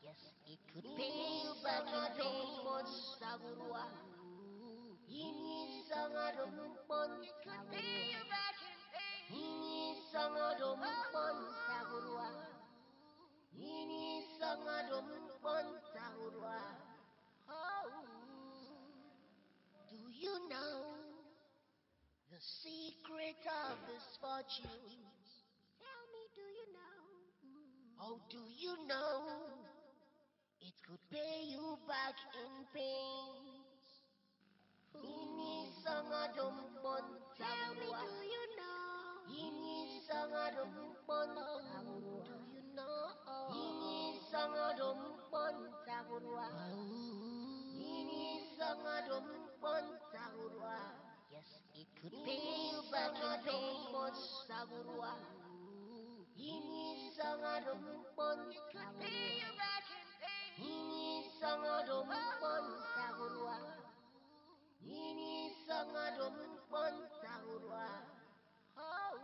Yes, it could pay you back in pains. Ini sangat dumpon. It could pay you back in pains. Ini sangat dumpon. Ini sangat dumpon. Oh, do you know the secret of his fortunes? Tell me, do you know? Oh, do you know It could pay you back in pains. Ini sangat dumpon. Tell me, do you know? Ini sangat dumpon. Do you know? Ini sangat dumpon. Ini sangat dumpon. Yes, it could pay you back in pains. Ini sangat dumpon. It could pay you back in pains. Ini sangat dumpon. Ini sangat dumpon. Oh.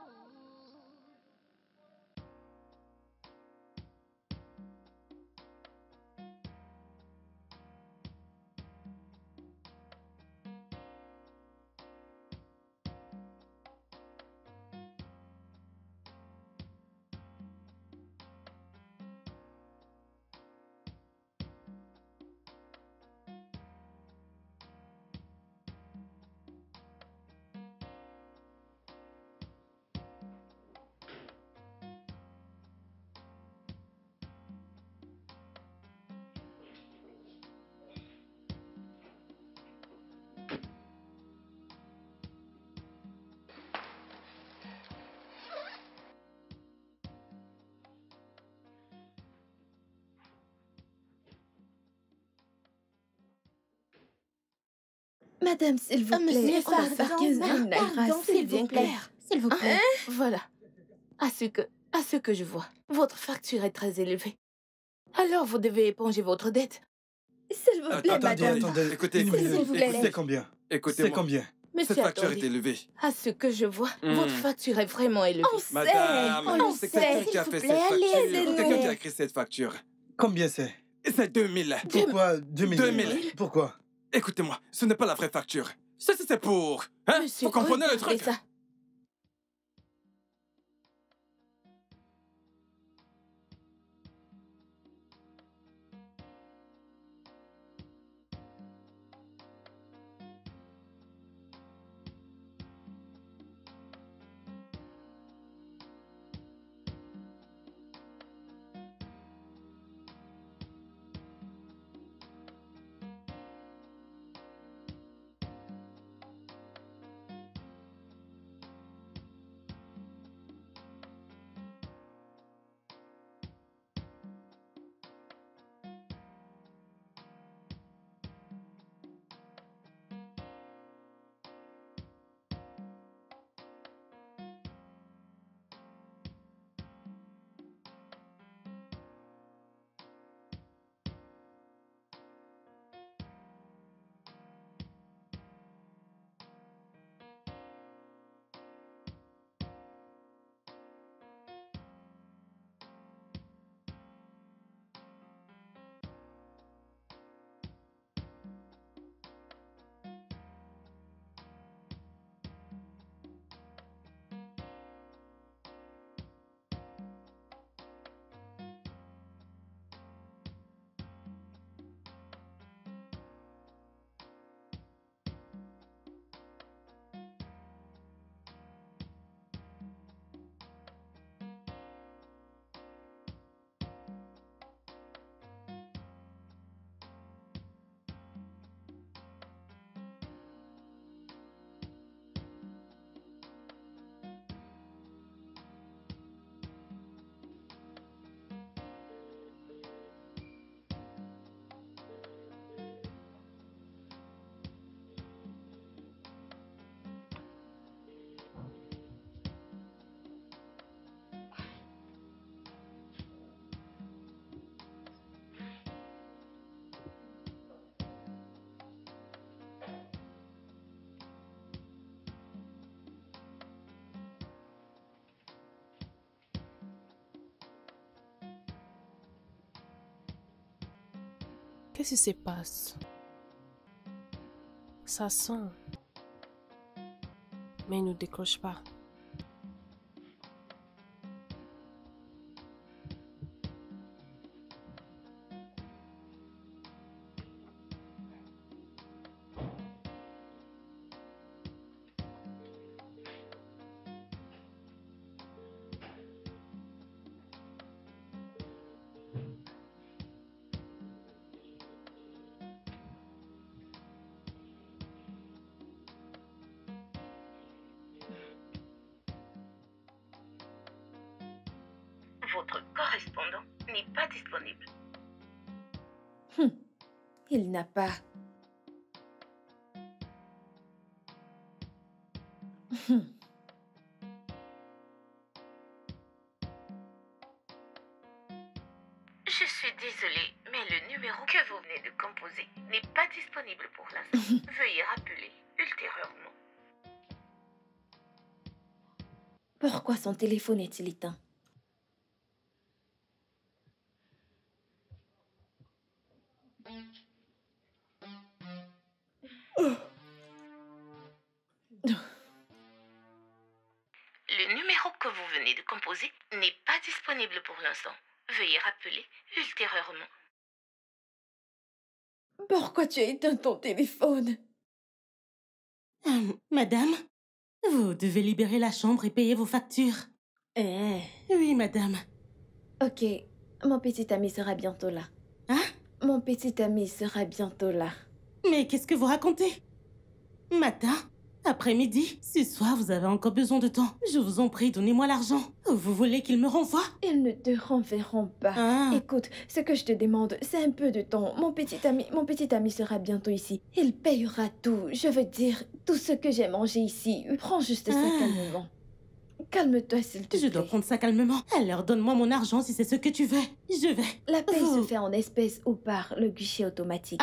Madame, s'il vous plaît, on va faire 15 000 naira, s'il vous plaît. S'il vous plaît. Voilà. À ce que je vois, votre facture est très élevée. Alors, vous devez éponger votre dette. S'il vous plaît, madame. Attendez, Écoutez, c'est combien? Écoutez-moi. C'est combien? Monsieur, Cette facture attendez. est élevée. À ce que je vois, votre facture est vraiment élevée. Madame, on c'est sait, quelqu'un qui a s'il fait vous cette plaît, allez, facture. aidez-nous. Quelqu'un qui a écrit cette facture. Combien c'est? C'est 2000. Pourquoi 2000? 2000. Pourquoi? Écoutez-moi, ce n'est pas la vraie facture. Ceci, c'est pour... Hein? Monsieur, Vous comprenez le regardez truc? ça. Qu'est-ce qui se passe? Ça sonne. Mais il ne décroche pas. votre correspondant n'est pas disponible. Il n'a pas. Je suis désolée, mais le numéro que vous venez de composer n'est pas disponible pour l'instant. Veuillez rappeler ultérieurement. Pourquoi son téléphone est-il éteint? Le numéro que vous venez de composer n'est pas disponible pour l'instant. Veuillez rappeler ultérieurement. Pourquoi tu as éteint ton téléphone? Madame, vous devez libérer la chambre et payer vos factures. Oui, madame. Ok, mon petit ami sera bientôt là. Hein? Mon petit ami sera bientôt là. Mais qu'est-ce que vous racontez? Matin? Après-midi? Ce soir, vous avez encore besoin de temps. Je vous en prie, donnez-moi l'argent. Vous voulez qu'il me renvoie? Ils ne te renverront pas. Écoute, ce que je te demande, c'est un peu de temps. Mon petit ami sera bientôt ici. Il payera tout. Je veux dire, tout ce que j'ai mangé ici. Prends juste ça calmement. Calme-toi, s'il te plaît. Je dois prendre ça calmement. Alors, donne-moi mon argent si c'est ce que tu veux. Je vais. La paye se fait en espèces ou par le guichet automatique.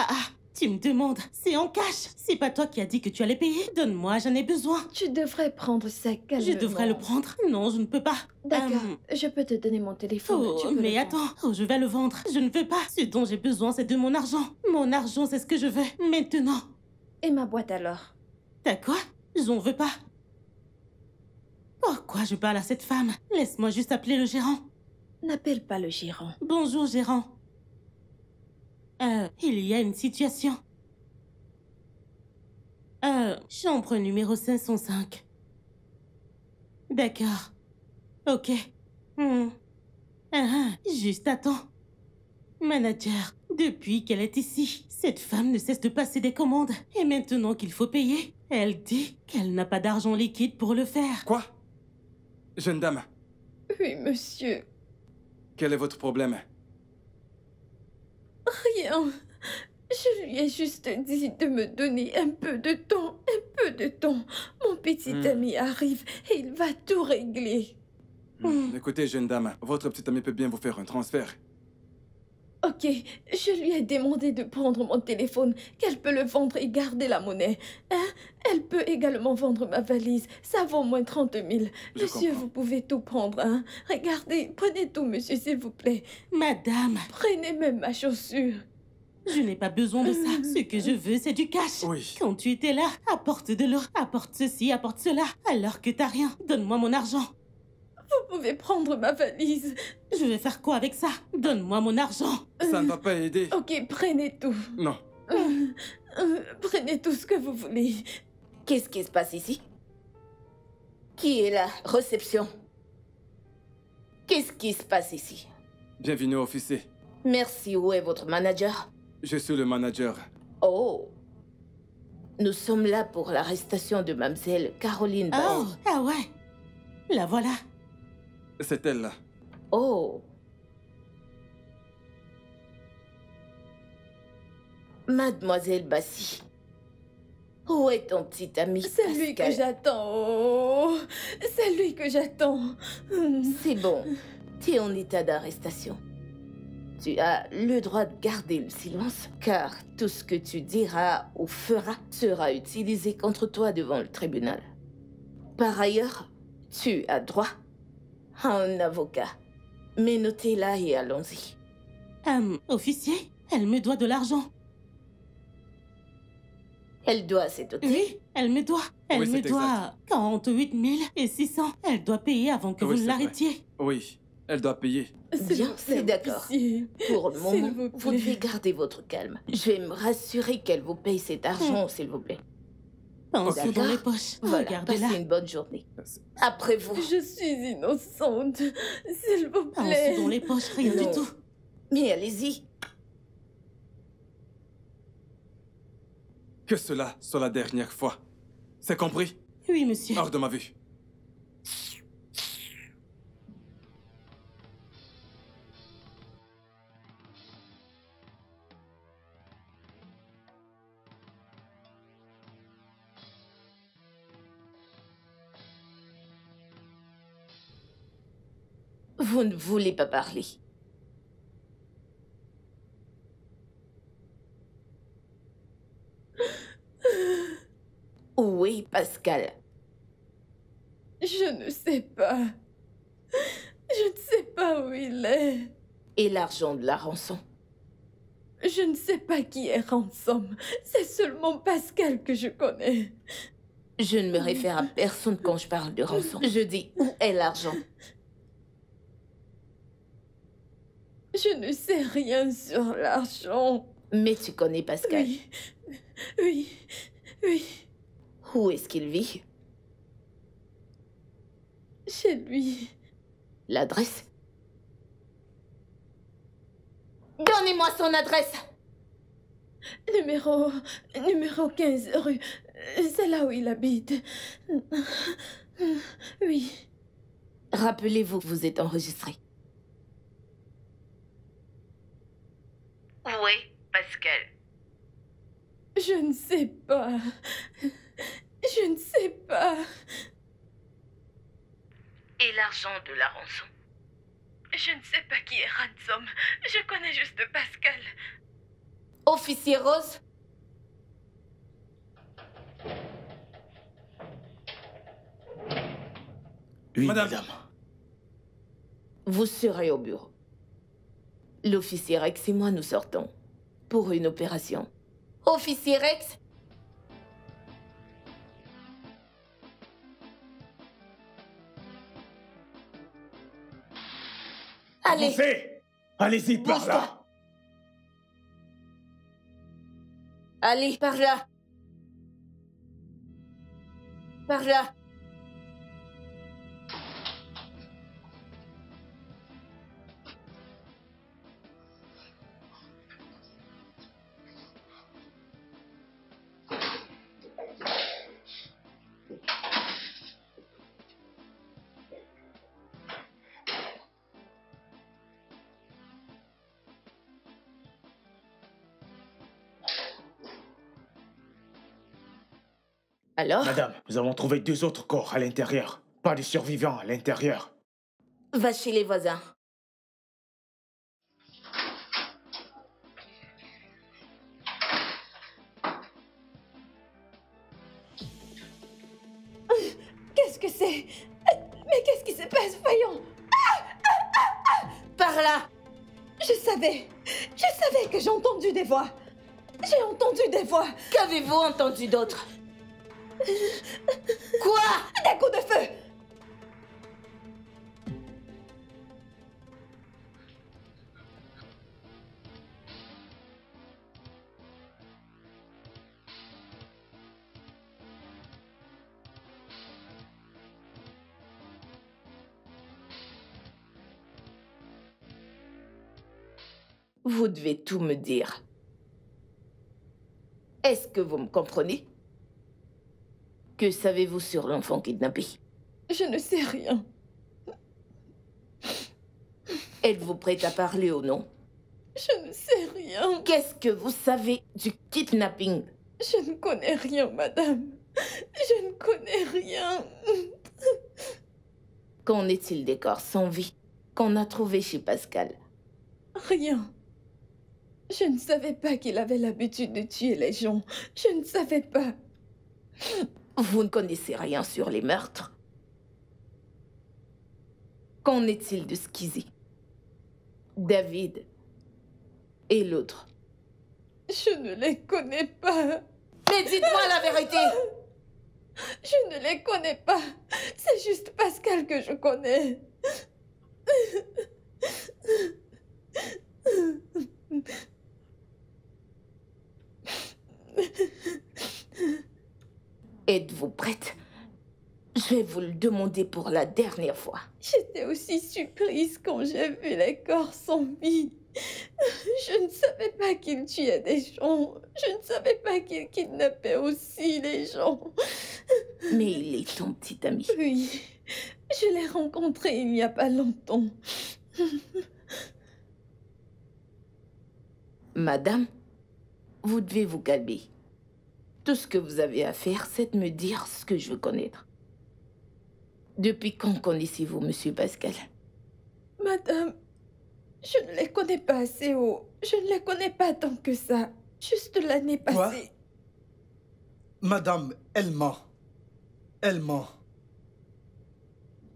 Tu me demandes. C'est en cash. C'est pas toi qui as dit que tu allais payer. Donne-moi, j'en ai besoin. Tu devrais prendre ça calmement. Je devrais le prendre? Non, je ne peux pas. D'accord, je peux te donner mon téléphone. Tu peux mais le attends, je vais le vendre. Je ne veux pas. Ce dont j'ai besoin, c'est de mon argent. Mon argent, c'est ce que je veux. Maintenant. Et ma boîte alors? T'as quoi? J'en veux pas. Pourquoi je parle à cette femme? Laisse-moi juste appeler le gérant. N'appelle pas le gérant. Bonjour, gérant. Il y a une situation. Chambre numéro 505. D'accord. Ok. Juste attends. Manager, depuis qu'elle est ici, cette femme ne cesse de passer des commandes. Et maintenant qu'il faut payer, elle dit qu'elle n'a pas d'argent liquide pour le faire. Quoi? Jeune dame. Oui, monsieur. Quel est votre problème? Rien. Je lui ai juste dit de me donner un peu de temps. Un peu de temps. Mon petit ami arrive et il va tout régler. Écoutez, jeune dame, votre petit ami peut bien vous faire un transfert. Ok, je lui ai demandé de prendre mon téléphone, qu'elle peut le vendre et garder la monnaie. Elle peut également vendre ma valise, ça vaut au moins 30 000. Monsieur, vous pouvez tout prendre, hein. Regardez, prenez tout, monsieur, s'il vous plaît. Madame. Prenez même ma chaussure. Je n'ai pas besoin de ça. Ce que je veux, c'est du cash. Oui. Quand tu étais là, apporte de l'or, apporte ceci, apporte cela. Alors que t'as rien, donne-moi mon argent. Vous pouvez prendre ma valise. Je vais faire quoi avec ça? Donne-moi mon argent. Ça ne va pas aider. Ok, prenez tout. Non. Prenez tout ce que vous voulez. Qu'est-ce qui se passe ici? Qui est là? Réception. Qu'est-ce qui se passe ici? Bienvenue, officier. Merci, où est votre manager? Je suis le manager. Oh. Nous sommes là pour l'arrestation de mademoiselle Caroline Bailly. Oh, ah ouais. La voilà. C'est elle, là. Oh. Mademoiselle Bassi. Où est ton petit ami C'est lui que j'attends. Oh. C'est lui que j'attends. C'est bon. Tu es en état d'arrestation. Tu as le droit de garder le silence, car tout ce que tu diras ou feras sera utilisé contre toi devant le tribunal. Par ailleurs, tu as droit à un avocat. Mais notez-la et allons-y. Officier, elle me doit de l'argent. Elle doit cette Oui, elle me doit. Elle Oui, me doit 48 600. Elle doit payer avant que Oui, vous c'est ne l'arrêtiez. Oui, elle doit payer. Bien, c'est d'accord. Pour le moment, vous devez garder votre calme. Je vais me rassurer qu'elle vous paye cet argent, s'il vous plaît. Pensez dans les poches. Voilà, Regardez-la. passez une bonne journée. Après vous. Je suis innocente. S'il vous plaît. Pensez dans les poches, rien du tout. Mais allez-y. Que cela soit la dernière fois. C'est compris? Oui, monsieur. Hors de ma vue. Vous ne voulez pas parler. Où est Pascal? Je ne sais pas. Je ne sais pas où il est. Et l'argent de la rançon? Je ne sais pas qui est Ransom. C'est seulement Pascal que je connais. Je ne me réfère à personne quand je parle de rançon. Je dis, où est l'argent? Je ne sais rien sur l'argent. Mais tu connais Pascal? Oui. Oui. Oui. Où est-ce qu'il vit? Chez lui. L'adresse? Donnez-moi son adresse! Numéro 15 rue. C'est là où il habite. Oui. Rappelez-vous que vous êtes enregistré. Où est Pascal? Je ne sais pas. Je ne sais pas. Et l'argent de la rançon? Je ne sais pas qui est Ransom. Je connais juste Pascal. Officier Rose? Oui, Madame. madame. Vous serez au bureau. L'officier Rex et moi, nous sortons pour une opération. Officier Rex? Allez! Avancez! Allez-y, par Bouge-toi. là! Allez, par là! Par là! Alors? Madame, nous avons trouvé 2 autres corps à l'intérieur. Pas de survivants à l'intérieur. Va chez les voisins. Qu'est-ce que c'est? Mais qu'est-ce qui se passe? Voyons. Par là! Je savais que j'ai entendu des voix. J'ai entendu des voix. Qu'avez-vous entendu d'autre? Quoi? Des coups de feu. Vous devez tout me dire. Est-ce que vous me comprenez? Que savez-vous sur l'enfant kidnappé? Je ne sais rien. Êtes-vous prête à parler ou non? Je ne sais rien. Qu'est-ce que vous savez du kidnapping? Je ne connais rien, madame. Je ne connais rien. Qu'en est-il des corps sans vie qu'on a trouvés chez Pascal? Rien. Je ne savais pas qu'il avait l'habitude de tuer les gens. Je ne savais pas. Vous ne connaissez rien sur les meurtres? Qu'en est-il de Skizzy, David et l'autre? Je ne les connais pas. Mais dites-moi la vérité! Je ne les connais pas. C'est juste Pascal que je connais. Êtes-vous prête? Je vais vous le demander pour la dernière fois. J'étais aussi surprise quand j'ai vu les corps sans vie. Je ne savais pas qu'il tuait des gens. Je ne savais pas qu'il kidnappait aussi les gens. Mais il est ton petit ami. Oui, je l'ai rencontré il n'y a pas longtemps. Madame, vous devez vous calmer. Tout ce que vous avez à faire, c'est de me dire ce que je veux connaître. Depuis quand connaissez-vous Monsieur Pascal? Madame, je ne les connais pas assez haut. Je ne les connais pas tant que ça. Juste l'année passée. Quoi? Madame, elle ment. Elle ment.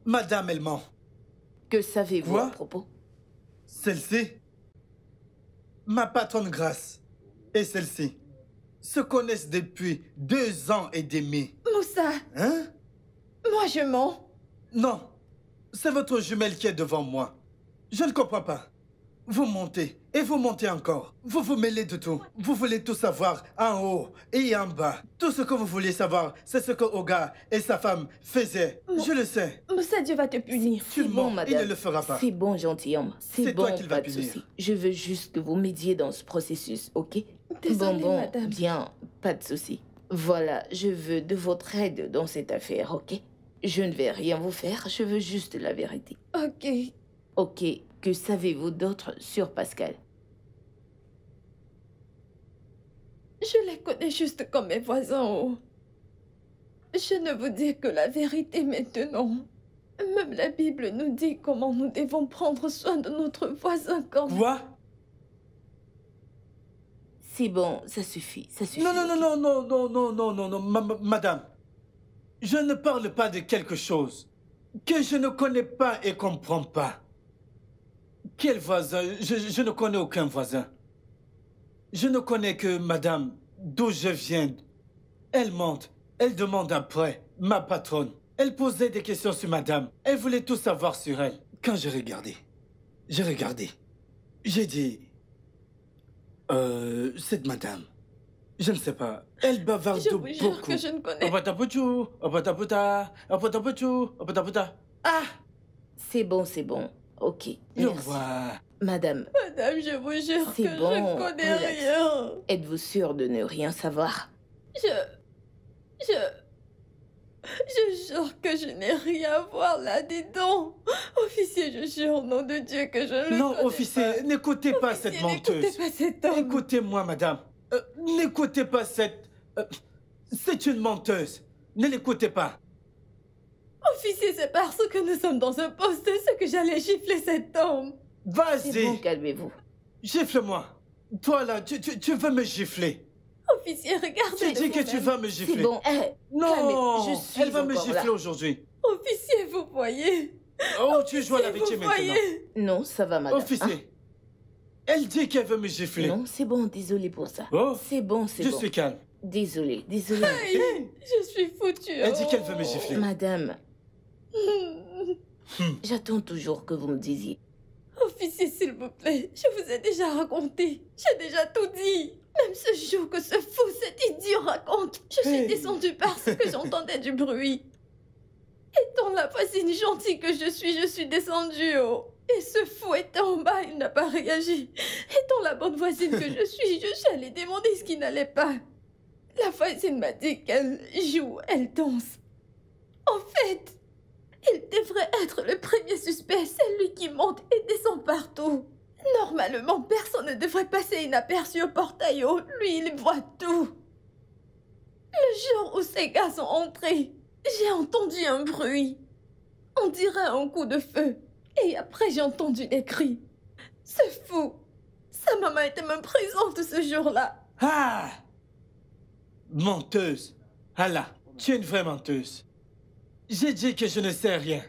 Madame, elle ment. Que savez-vous Quoi? à propos? Celle-ci, ma patronne Grâce et celle-ci se connaissent depuis 2 ans et demi. Moussa, Hein? moi je mens. Non, c'est votre jumelle qui est devant moi. Je ne comprends pas. Vous montez et vous montez encore. Vous vous mêlez de tout. Vous voulez tout savoir en haut et en bas. Tout ce que vous voulez savoir, c'est ce que Oga et sa femme faisaient. Je le sais. Moussa, Dieu va te punir. Tu C'est mens, bon, il madame. ne le fera pas. C'est bon, gentilhomme. C'est C'est bon, toi qu'il va pas de punir. souci. Je veux juste que vous m'aidiez dans ce processus, ok? Désolée, bon, madame. bien, pas de souci. Voilà, je veux de votre aide dans cette affaire, ok? Je ne vais rien vous faire, je veux juste la vérité. Ok. Ok, que savez-vous d'autre sur Pascal? Je les connais juste comme mes voisins. Oh. Je ne vous dis que la vérité maintenant. Même la Bible nous dit comment nous devons prendre soin de notre voisin comme... Quoi? C'est bon, ça suffit, ça suffit. Non, non, non, non, non, non, non, non, non, non, madame. Je ne parle pas de quelque chose que je ne connais pas et comprends pas. Quel voisin? Je ne connais aucun voisin. Je ne connais que madame, d'où je viens. Elle monte, elle demande après, ma patronne. Elle posait des questions sur madame. Elle voulait tout savoir sur elle. Quand j'ai regardé, j'ai dit... cette madame, je ne sais pas, elle bavarde Je beaucoup. vous jure que je ne connais pas. Ah! C'est bon, ok. Je Merci. vois. Madame, Madame, je vous jure que c'est je bon. ne connais relax. rien. Êtes-vous sûre de ne rien savoir? Je jure que je n'ai rien à voir là-dedans. Officier, je jure au nom de Dieu que je ne le Non, connais officier, pas. n'écoutez pas Officier, cette menteuse. n'écoutez pas cet homme. Écoutez-moi, madame. N'écoutez pas cette... c'est une menteuse. Ne l'écoutez pas. Officier, c'est parce que nous sommes dans un poste ce que j'allais gifler cet homme. C'est Vas-y, bon, calmez-vous. gifle-moi. Toi là, tu veux me gifler. Officier, regardez. Tu dis que tu vas me C'est gifler. bon, Non, calmez, je suis elle va me encore gifler là. aujourd'hui. Officier, vous voyez. Oh, tu joues à la Vous victime maintenant. voyez. Non, ça va, madame. Officier, elle dit qu'elle veut me gifler. Non, c'est bon, désolé pour ça. Oh, C'est bon, c'est je bon. suis calme. Désolé. Aïe, je suis foutue. Elle dit qu'elle veut me gifler. Madame, j'attends toujours que vous me disiez. Officier, s'il vous plaît, je vous ai déjà raconté. J'ai déjà tout dit. Même ce jour que ce fou, cet idiot raconte, je suis Hey. descendue parce que j'entendais du bruit. Étant la voisine gentille que je suis descendue haut. Et ce fou était en bas, il n'a pas réagi. Étant la bonne voisine que je suis allée demander ce qui n'allait pas. La voisine m'a dit qu'elle joue, elle danse. En fait, il devrait être le premier suspect, c'est lui qui monte et descend partout. Normalement, personne ne devrait passer inaperçu au portail haut. Lui, il voit tout. Le jour où ces gars sont entrés, j'ai entendu un bruit. On dirait un coup de feu. Et après, j'ai entendu des cris. C'est fou. Sa maman était même présente ce jour-là. Ah! Menteuse. Ah là, tu es une vraie menteuse. J'ai dit que je ne sais rien.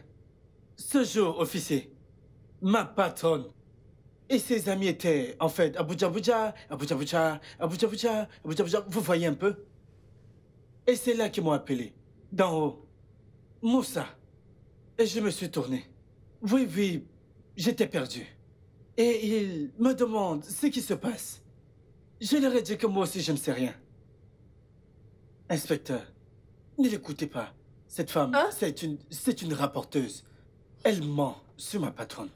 Ce jour, officier, ma patronne et ses amis étaient, en fait, Abuja. Vous voyez un peu? Et c'est là qu'ils m'ont appelé, d'en haut. Moussa. Et je me suis tourné. Oui, j'étais perdu. Et ils me demandent ce qui se passe. Je leur ai dit que moi aussi je ne sais rien. Inspecteur, ne l'écoutez pas. Cette femme, Hein? c'est une rapporteuse. Elle ment sur ma patronne.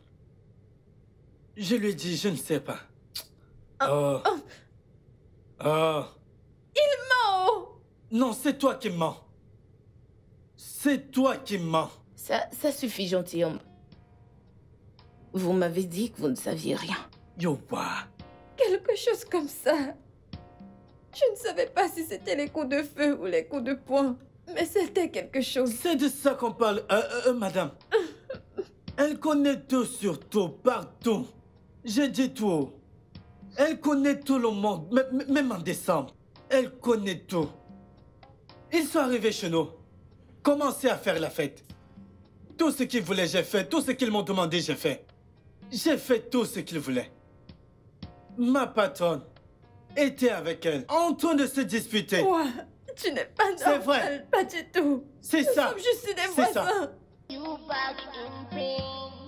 Je lui ai dit, je ne sais pas. Oh. Oh! Non, c'est toi qui mens. C'est toi qui mens. Ça suffit, gentilhomme. Vous m'avez dit que vous ne saviez rien. Yowa. Quelque chose comme ça. Je ne savais pas si c'était les coups de feu ou les coups de poing. Mais c'était quelque chose. C'est de ça qu'on parle, madame. Elle connaît tout sur tout, partout. J'ai dit tout. Elle connaît tout le monde, même en décembre. Elle connaît tout. Ils sont arrivés chez nous. Commencez à faire la fête. Tout ce qu'ils voulaient, j'ai fait. Tout ce qu'ils m'ont demandé, j'ai fait. J'ai fait tout ce qu'ils voulaient. Ma patronne était avec elle, en train de se disputer. Quoi? Tu n'es pas normal. C'est vrai. Pas du tout. C'est ça. Nous sommes juste des C'est ça. voisins. You back in pain.